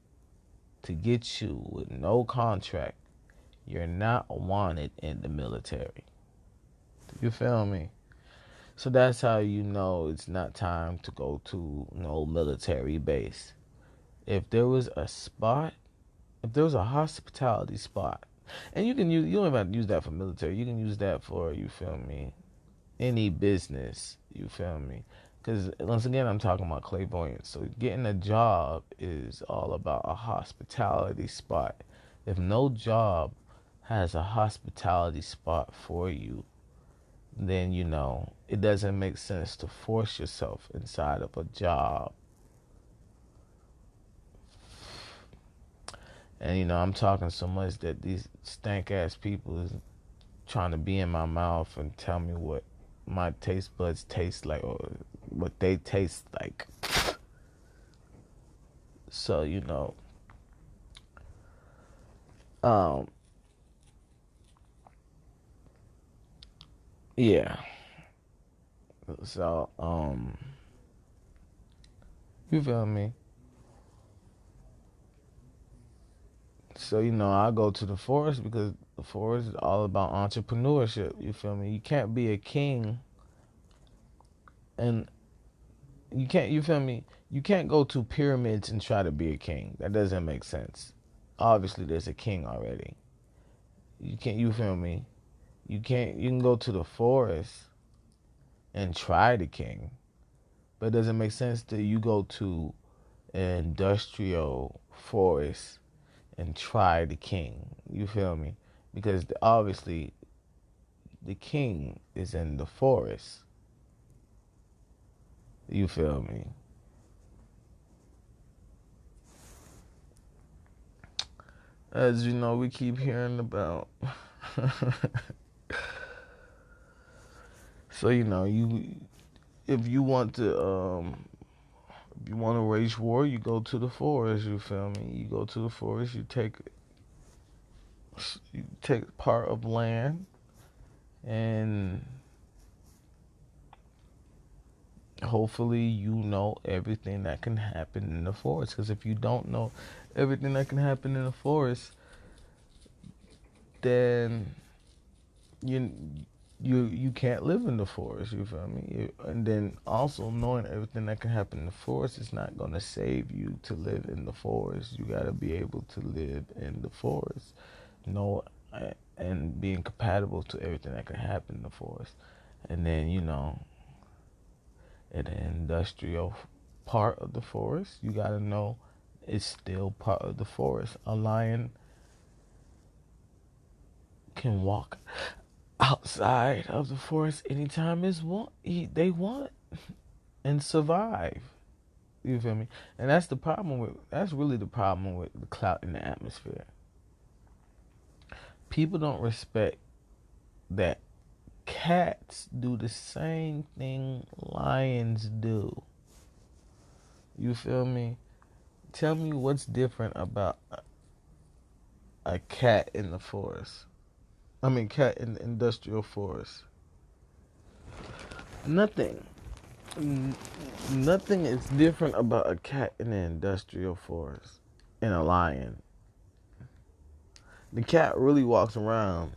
to get you with no contract, you're not wanted in the military. You feel me? So that's how you know it's not time to go to no military base. If there was a spot if there's a hospitality spot, and you don't even have to use that for military. You can use that for, you feel me, any business. You feel me? Because once again, I'm talking about clairvoyance. So getting a job is all about a hospitality spot. If no job has a hospitality spot for you, then it doesn't make sense to force yourself inside of a job. And I'm talking so much that these stank ass people is trying to be in my mouth and tell me what my taste buds taste like or what they taste like. So um yeah. So you feel me? So I go to the forest because the forest is all about entrepreneurship. You feel me? You can't be a king, and you feel me? You can't go to pyramids and try to be a king. That doesn't make sense. Obviously, there's a king already. You can't. You feel me? You can't. You can go to the forest and try the king, but it doesn't make sense that you go to an industrial forest and try the king. You feel me? Because obviously the king is in the forest. You feel me? As you know, we keep hearing about. So if you want to wage war, you go to the forest. You feel me? You go to the forest. You take part of land, and hopefully you know everything that can happen in the forest. Because if you don't know everything that can happen in the forest, then you you can't live in the forest. You feel me? And then also knowing everything that can happen in the forest is not going to save you to live in the forest. You got to be able to live in the forest, know and being compatible to everything that can happen in the forest. And then in the industrial part of the forest, you got to know it's still part of the forest. A lion can walk outside of the forest anytime they want and survive. You feel me? And that's really the problem with the clout in the atmosphere. People don't respect that cats do the same thing lions do. You feel me? Tell me what's different about a cat in the forest. I mean, cat in the industrial forest. Nothing. Nothing is different about a cat in the industrial forest and a lion. The cat really walks around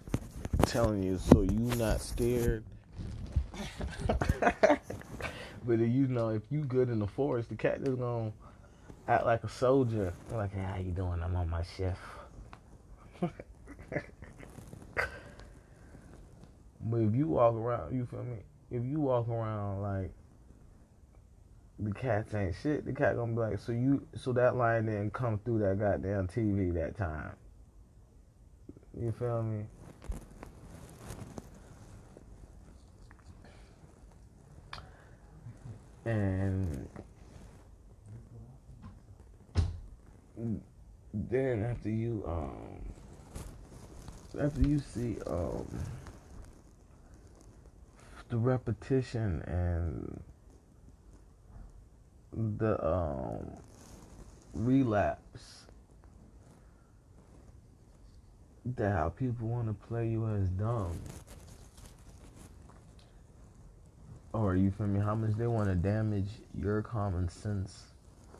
telling you so you not scared. But if you good in the forest, the cat just gonna act like a soldier. Like, hey, how you doing? I'm on my shift. But if you walk around, you feel me? If you walk around like the cats ain't shit, the cat gonna be like, so that lion didn't come through that goddamn TV that time. You feel me? And then after you see the repetition and the relapse, that how people want to play you as dumb, or you feel me, how much they want to damage your common sense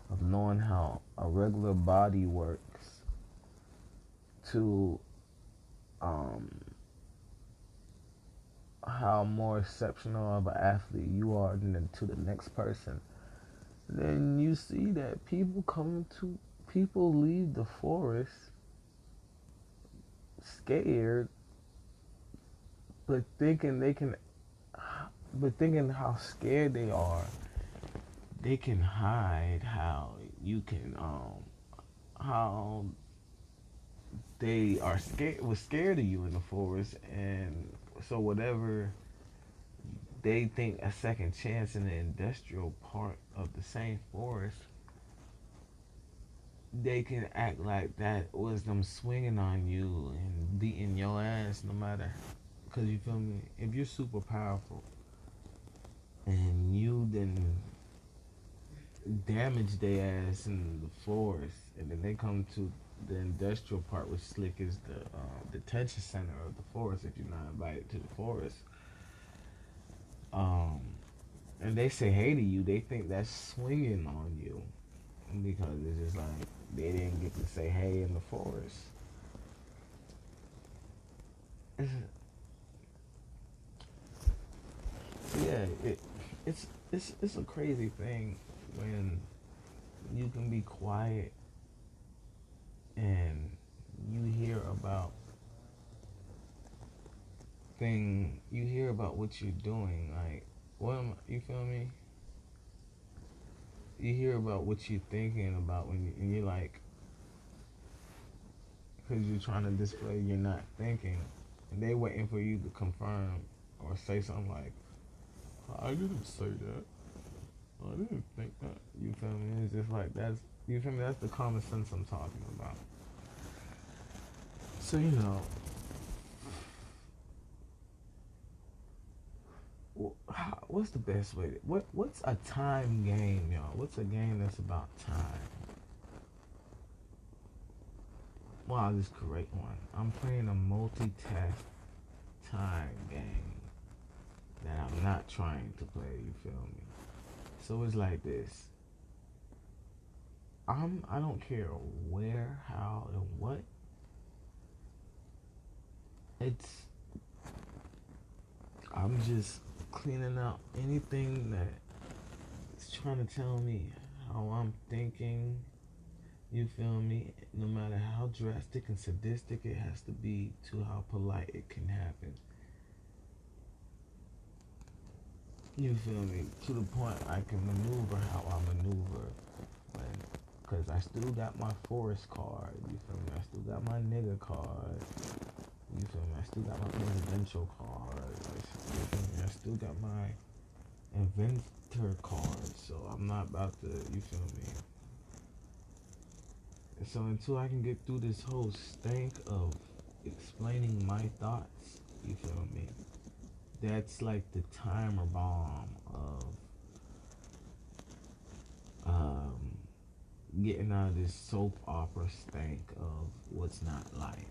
of knowing how a regular body works, to how more exceptional of an athlete you are than to the next person. Then you see that people coming to people leave the forest scared, but thinking they can, but thinking how scared they can hide how you can, how they are scared, was scared of you in the forest, and so whatever they think a second chance in the industrial part of the same forest, they can act like that was them swinging on you and beating your ass no matter. Because you feel me? If you're super powerful and you then damage their ass in the forest, and then they come to the industrial part, which slick is the detention center of the forest. If you're not invited to the forest, um, and they say hey to you, they think that's swinging on you because it's just like they didn't get to say hey in the forest. It's, yeah, it's a crazy thing when you can be quiet and you hear about you hear about what you're doing, like you feel me? You hear about what you're thinking about and you're like, because you're trying to display you're not thinking, and they waiting for you to confirm or say something like, I didn't say that. I didn't think that. You feel me? It's just like you feel me? That's the common sense I'm talking about. So what's the best way? What's a time game, y'all? What's a game that's about time? Well, I'll just create one. I'm playing a multitask time game that I'm not trying to play. You feel me? So it's like this. I don't care where, how, and what. It's I'm just cleaning out anything that is trying to tell me how I'm thinking. You feel me? No matter how drastic and sadistic it has to be to how polite it can happen. You feel me? To the point I can maneuver how I maneuver. Because I still got my forest card. You feel me? I still got my nigga card. You feel me? I still got my presidential card. You feel me? I still got my inventor card. So I'm not about to, you feel me? And so until I can get through this whole stank of explaining my thoughts, you feel me? That's like the timer bomb of getting out of this soap opera stank of what's not life.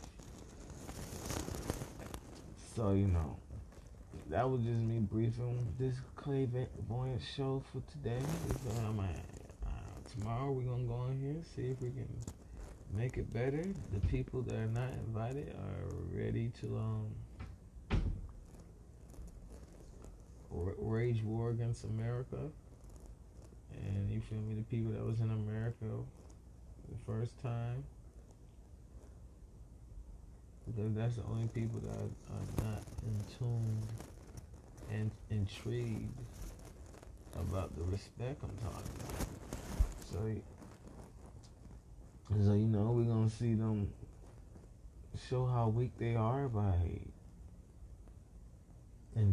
So, that was just me briefing this Clairvoyance show for today. Tomorrow we're going to go in here, see if we can make it better. The people that are not invited are ready to wage war against America. And you feel me, the people that was in America the first time, because that's the only people that are not in tune and intrigued about the respect I'm talking about. So we're gonna see them show how weak they are by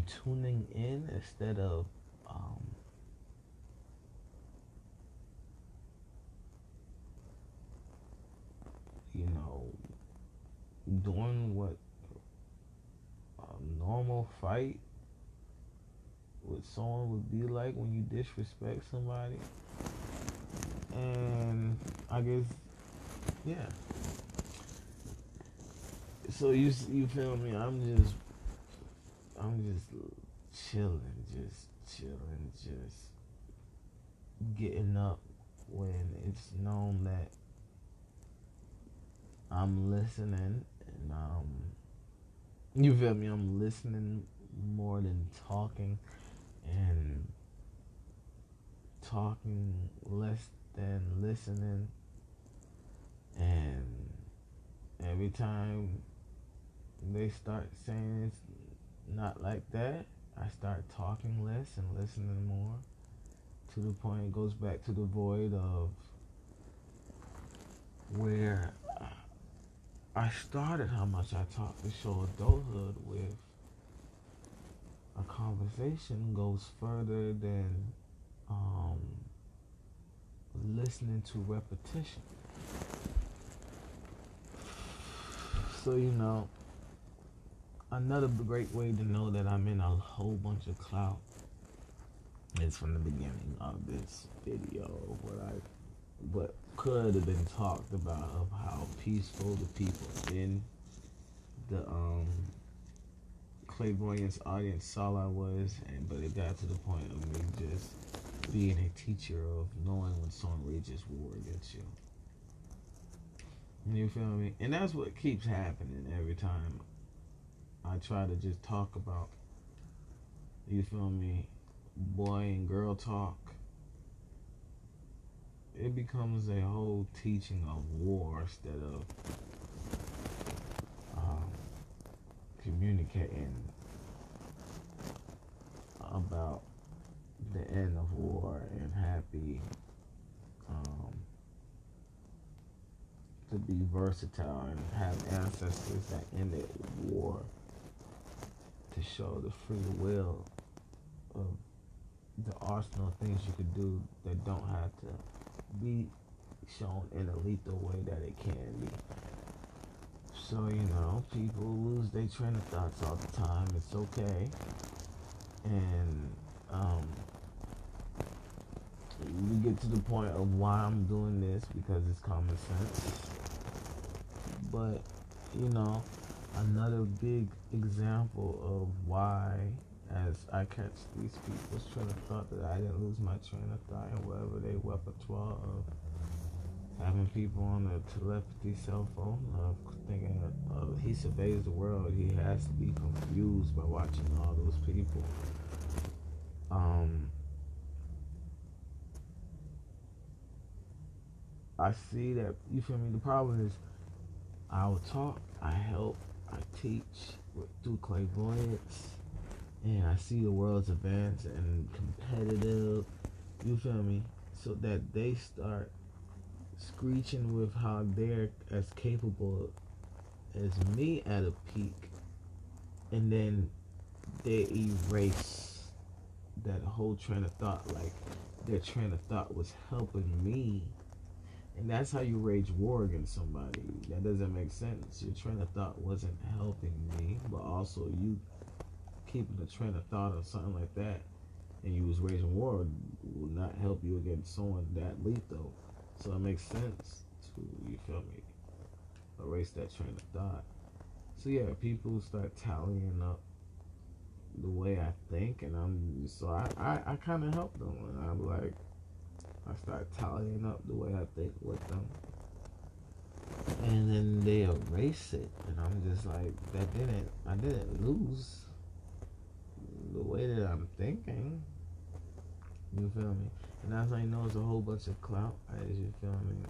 tuning in instead of doing what a normal fight with someone would be like when you disrespect somebody. And I guess, yeah. So you feel me? I'm just chilling, just getting up when it's known that I'm listening, and you feel me? I'm listening more than talking, and talking less than listening. And every time they start saying it's not like that, I start talking less and listening more, to the point it goes back to the void of where I started how much I talk to show adulthood with a conversation goes further than um, listening to repetition. So, another great way to know that I'm in a whole bunch of clout is from the beginning of this video, what could have been talked about of how peaceful the people in the Clairvoyance audience saw I was, but it got to the point of me just being a teacher of knowing when someone rages war against you. You feel me? And that's what keeps happening every time I try to just talk about, you feel me, boy and girl talk. It becomes a whole teaching of war instead of communicating about the end of war and happy to be versatile and have ancestors that ended war, to show the free will of the arsenal of things you could do that don't have to be shown in a lethal way that it can be. So, people lose their train of thoughts all the time. It's okay. And we get to the point of why I'm doing this, because it's common sense. But, another big example of why, as I catch these people's train of thought, that I didn't lose my train of thought and whatever they repertoire of having people on the telepathy cell phone, of thinking he surveys the world. He has to be confused by watching all those people. I see that, you feel me, the problem is I will talk, I help, I teach through clairvoyance, and I see the world's advance and competitive, you feel me, so that they start screeching with how they're as capable as me at a peak, and then they erase that whole train of thought, like their train of thought was helping me. And that's how you wage war against somebody. That doesn't make sense. Your train of thought wasn't helping me, but also you keeping the train of thought of something like that, and you was waging war, will not help you against someone that lethal. So it makes sense to, you feel me, erase that train of thought. So yeah, people start tallying up the way I think, and I kind of help them, and I'm like, I start tallying up the way I think with them, and then they erase it, and I'm just like, I didn't lose the way that I'm thinking. You feel me? And that's how you know it's a whole bunch of clout, as you feel me.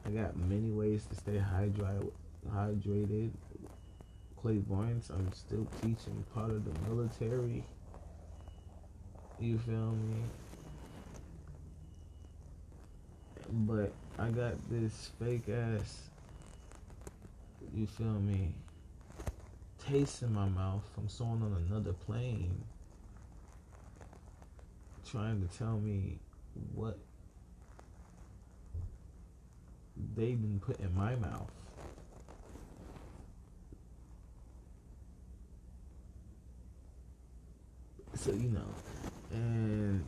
I got many ways to stay hydrated. Clairvoyance, I'm still teaching, part of the military. You feel me? But I got this fake ass, you feel me, taste in my mouth from someone on another plane trying to tell me what they didn't put in my mouth. So, and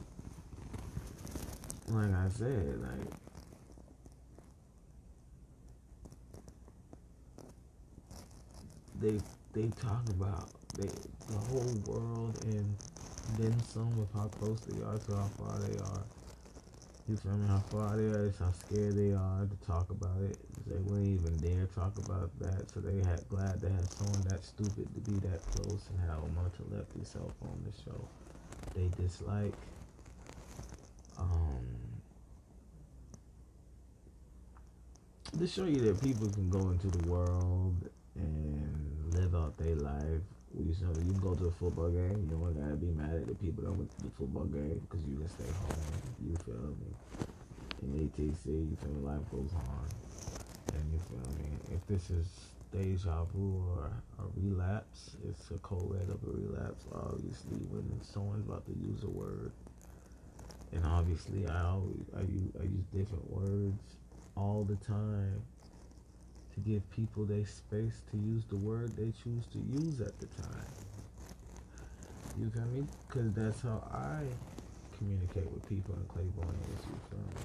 like I said, like, they talk about the whole world and then some, with how close they are to how far they are. You feel me? How far they are is how scared they are to talk about it. They wouldn't even dare talk about that. So they had glad they had someone that stupid to be that close and have them on telepathy cell phone to show they dislike. to show you that people can go into the world and live out their life. You know, you can go to a football game. You don't gotta be mad at the people that went to the football game because you can stay home. You feel me? In ATC, you feel me? Life goes on, and you feel me? If this is deja vu or a relapse, it's a co-ed of a relapse. Obviously, when someone's about to use a word, and obviously, I use different words all the time to give people their space to use the word they choose to use at the time. You feel me? Because that's how I communicate with people in Clairvoyance. You feel me?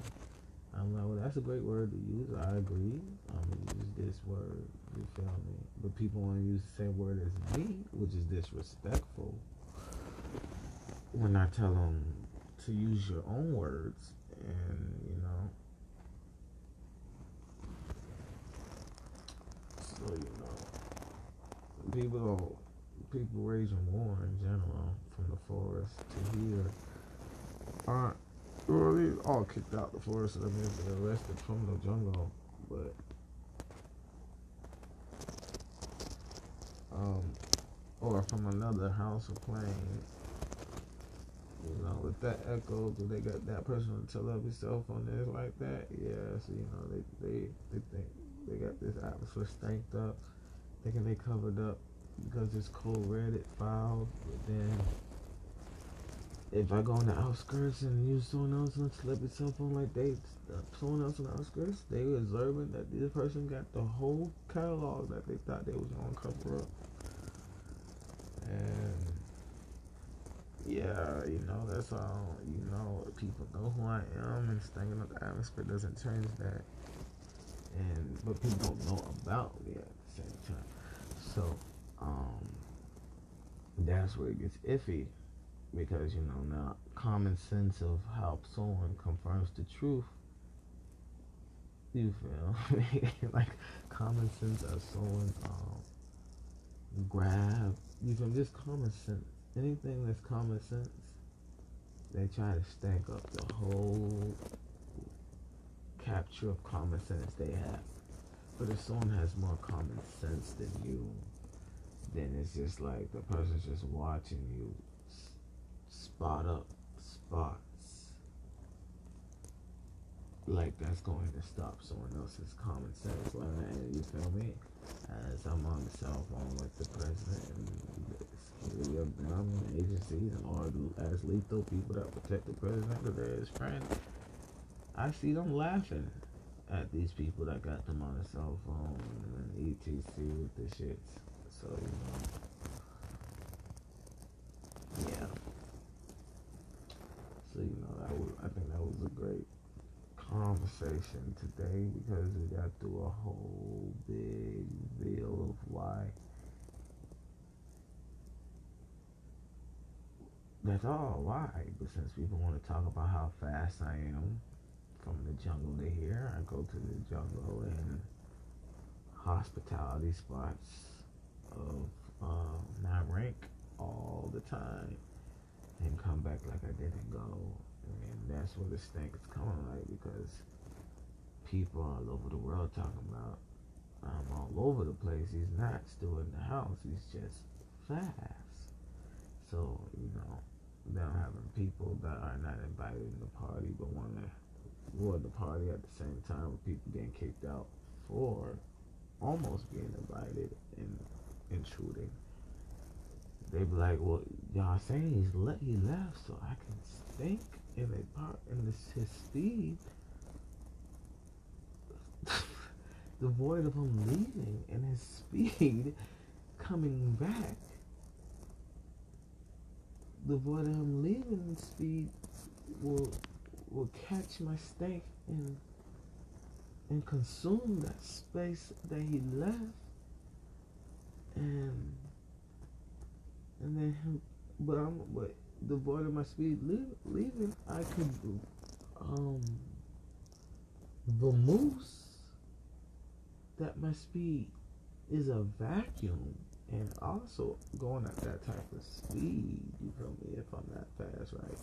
I'm like, well, that's a great word to use. I agree. I'm going to use this word. You feel me? But people want to use the same word as me, which is disrespectful. When I tell them to use your own words, and, you know, so, you know, people raging war in general from the forest to here aren't really all kicked out the forest. I mean, they're arrested from the jungle, but or from another house or plane. You know, with that echo, do they got that person to tell up his cell phone there like that? Yeah, so you know, they think they got this atmosphere stanked up, thinking they covered up because it's cold-redded files, but then if I go on the outskirts and use someone else and slip his cell phone like someone else on the outskirts, they were observing that this person got the whole catalog that they thought they was gonna cover up. And yeah, you know, that's all. You know, people know who I am, and stinking up the atmosphere doesn't change that. But people don't know about me at the same time. So, that's where it gets iffy, because you know now common sense of how someone confirms the truth. You feel me? Like common sense of someone grab. You feel me? Just common sense. Anything that's common sense, they try to stank up the whole capture of common sense they have. But if someone has more common sense than you, then it's just like the person's just watching you spot up spots. Like that's going to stop someone else's common sense. You feel me? As I'm on the cell phone with the president and security of them agencies or as lethal people that protect the president because they're his friend, I see them laughing at these people that got them on the cell phone and etc with the shits. So you know, yeah. So you know, I think that was a great conversation today because we got through a whole big deal of why. That's all why. But since people want to talk about how fast I am from the jungle to here, I go to the jungle and hospitality spots of my rank all the time and come back like I didn't go. And that's where the stink is coming, like, because people all over the world talking about I'm all over the place. He's not still in the house. He's just fast. So, you know, now having people that are not invited in the party but want to run the party at the same time with people getting kicked out for almost being invited and intruding. They be like, well, y'all saying he left so I can stink in his speed. The void of him leaving and his speed coming back. The void of him leaving and speed will catch my stink and consume that space that he left, and then him, but the void of my speed leaving, I could vamoose that my speed is a vacuum, and also going at that type of speed, you feel me, if I'm that fast, right,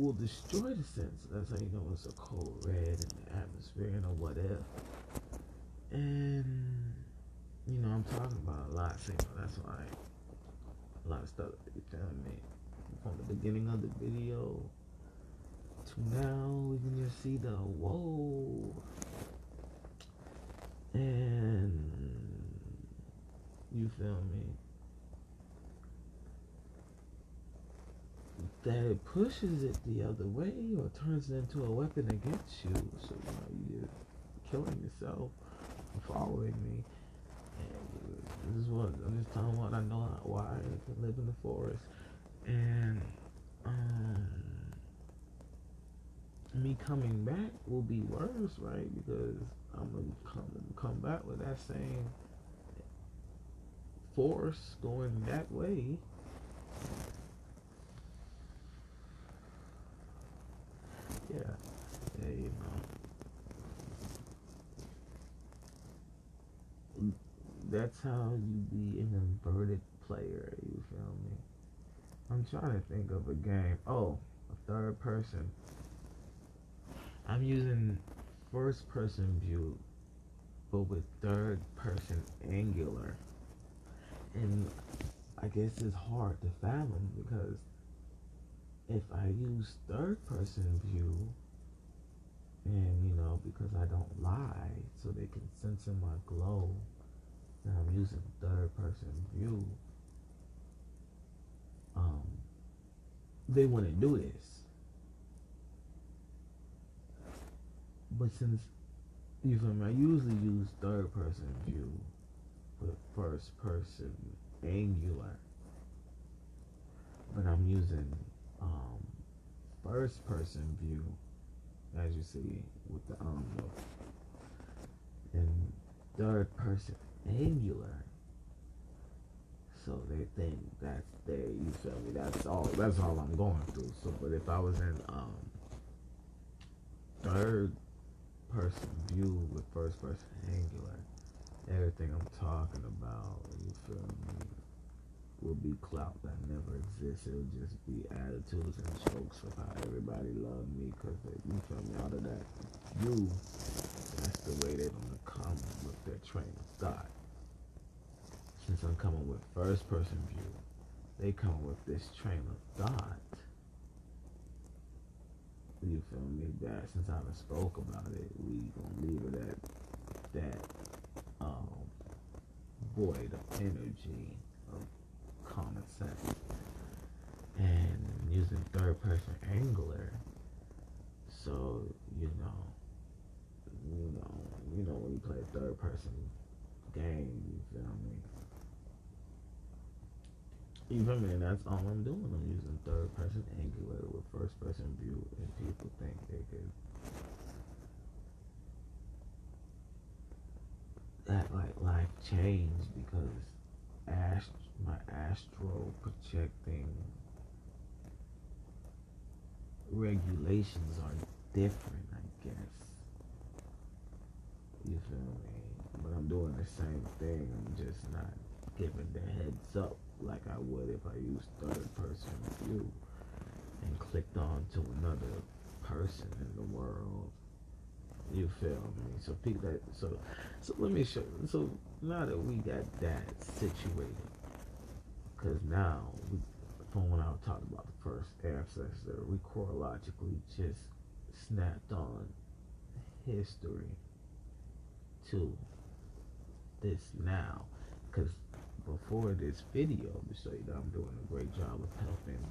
will destroy the sense. That's how you know it's a cold red in the atmosphere and a what if. And I'm talking about a lot, so that's why a lot of stuff, you feel me? From the beginning of the video to now, we can just see the whoa. And you feel me? That it pushes it the other way or turns it into a weapon against you. So you're killing yourself for following me. And this is what I'm just telling what I know why I can live in the forest. And me coming back will be worse, right? Because I'm gonna come back with that same force going that way. Yeah, that's how you be an inverted player, you feel me? I'm trying to think of a game. Oh, a third person. I'm using first person view, but with third person angular. And I guess it's hard to fathom because if I use third person view, and because I don't lie, so they can sense in my glow that I'm using third person view, they wouldn't do this. But since you feel me, I usually use third person view with first person angular, but I'm using first person view, as you see with the and third person angular. So they think that's there, you feel me? That's all I'm going through. So but if I was in third person view with first person angular, everything I'm talking about, you feel me, will be clout that never exists. It'll just be attitudes and jokes of how everybody loved me because you feel me, out of that view, that's the way they're gonna come with their train of thought. Since I'm coming with first person view, they come with this train of thought. You feel me? That since I done spoke about it, we gonna leave it at that void of energy, of common sense. And using third person angular, so when you play a third person game, you feel me? You feel me? And that's all I'm doing. I'm using third person angular with first person view, and people think they could act like life changed because my astral projecting regulations are different, I guess. You feel me? But I'm doing the same thing. I'm just not giving the heads up like I would if I used third person view and clicked on to another person in the world. You feel me? So let me show you. So now that we got that situated, because now from when I was talking about the first ancestor, we chronologically just snapped on history to this now, because before this video, to show you that I'm doing a great job of helping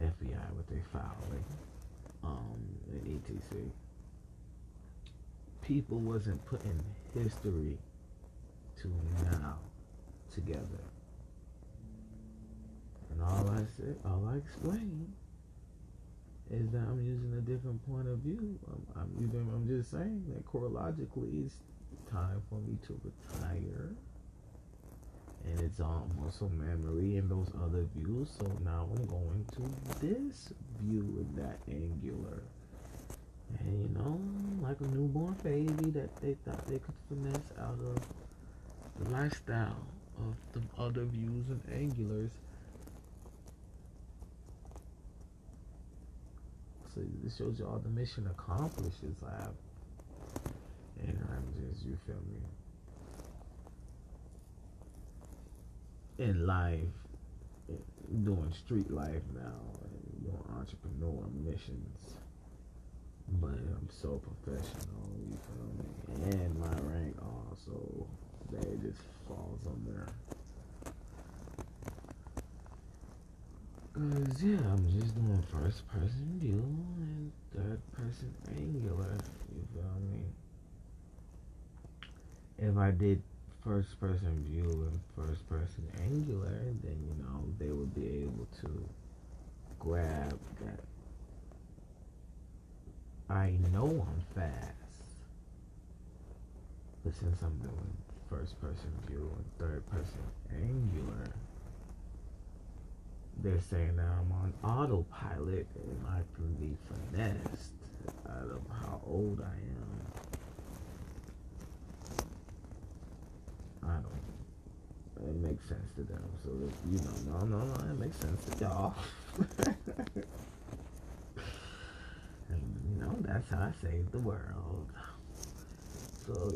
FBI with their filing, and etc. People wasn't putting history to now together, and all I explained is that I'm using a different point of view. I'm just saying that chronologically it's time for me to retire. And it's almost a memory in those other views. So now I'm going to this view with that angular. And like a newborn baby that they thought they could finesse out of the lifestyle of the other views and angulars. So this shows you all the mission accomplished is and I'm just, you feel me, in life, doing street life now, and doing entrepreneur missions. But I'm so professional, you feel me? And my rank also, that just falls on there. Cause yeah, I'm just doing first person view and third person angular, you feel me? If I did first person view and first person angular, then they would be able to grab that I know I'm fast. But since I'm doing first person view and third person angular, they're saying that I'm on autopilot and I can be finessed out of how old I am. I don't. It makes sense to them. So no, it makes sense to y'all. And that's how I saved the world. So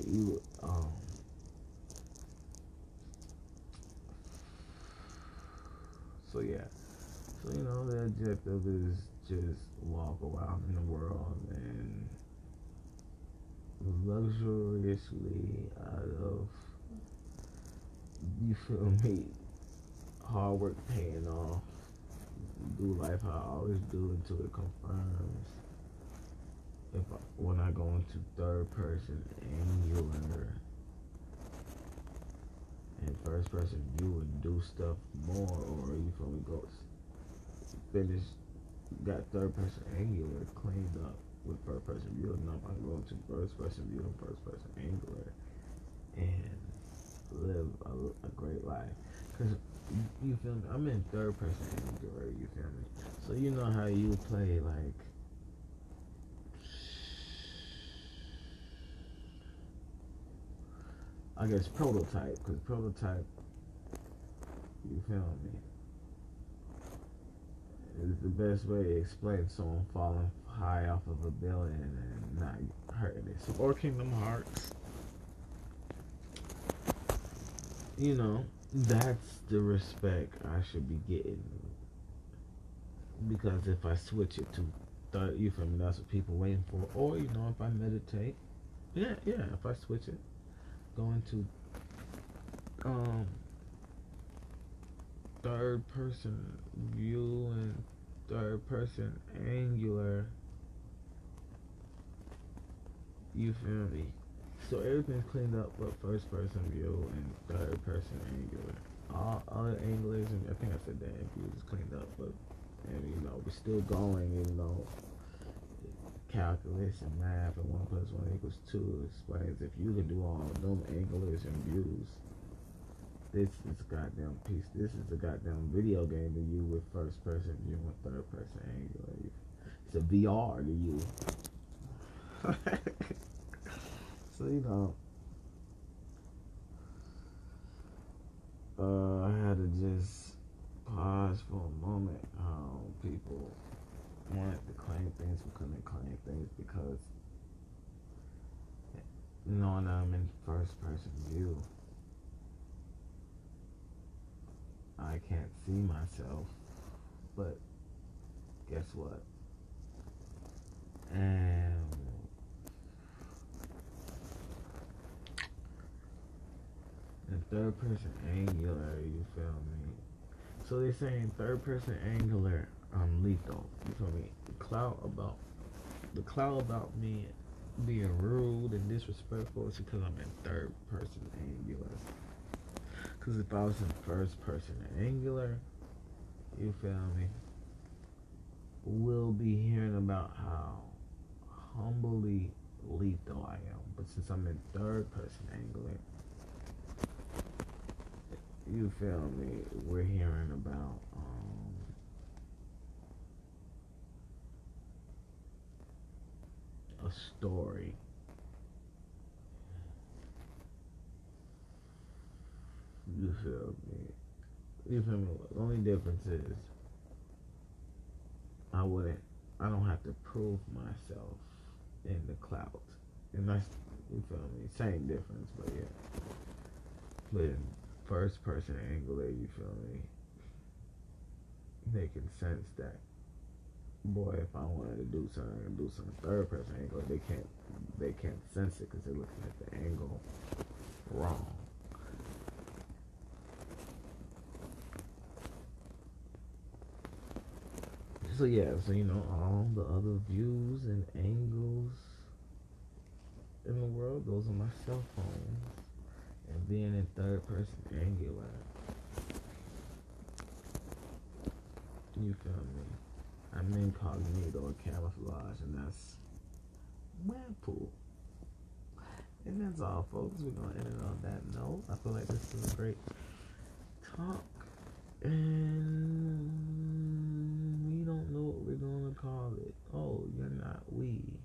so yeah. So the objective is just walk around in the world and luxuriously out of, you feel me, hard work paying off. Do life how I always do until it confirms. When I go into third person angular and first person view and do stuff more, or you feel me, go finish, got third person angular cleaned up with first person view, and now I can go into first person view and first person angular and live a great life. Cause you feel me, I'm in third person angular, you feel me. So you know how you play like I guess prototype, because prototype, you feel me, is the best way to explain someone falling high off of a building and not hurting it. So, or Kingdom Hearts, that's the respect I should be getting. Because if I switch it to third, you feel me, that's what people waiting for. Or, if I meditate, if I switch it, go into third person view and third person angular, you feel me, so everything's cleaned up but first person view and third person angular. All other angulars, and I think I said that view is cleaned up, but we're still going, calculus and math, and 1 + 1 = 2 explains if you can do all them angulars and views, this is a goddamn piece. This is a goddamn video game to you with first person view and third person angular. It's a VR to you. So I had to just pause for a moment how people wanted to claim things but couldn't claim things because knowing I'm in first person view, I can't see myself, but guess what? And in third person angular, you feel me? So they're saying third person angular, I'm lethal. You feel me? The cloud about me being rude and disrespectful is because I'm in third person angular. Because if I was in first person angular, you feel me, we'll be hearing about how humbly lethal I am. But since I'm in third person angular, you feel me, we're hearing about a story. You feel me? You feel me? The only difference is I wouldn't I don't have to prove myself in the clout. And that's, you feel me? Same difference, but yeah. But in first person angle there, you feel me? They can sense that, boy, if I wanted to do something, I can do something. Third person angle, they can't sense it because they're looking at the angle wrong. So yeah, so all the other views and angles in the world, those are my cell phones. And being in third person angular, you feel me? I'm incognito or camouflage, and that's Webpoolz. And that's all, folks. We're gonna end it on that note. I feel like this is a great talk, and we don't know what we're gonna call it. Oh, you're not we.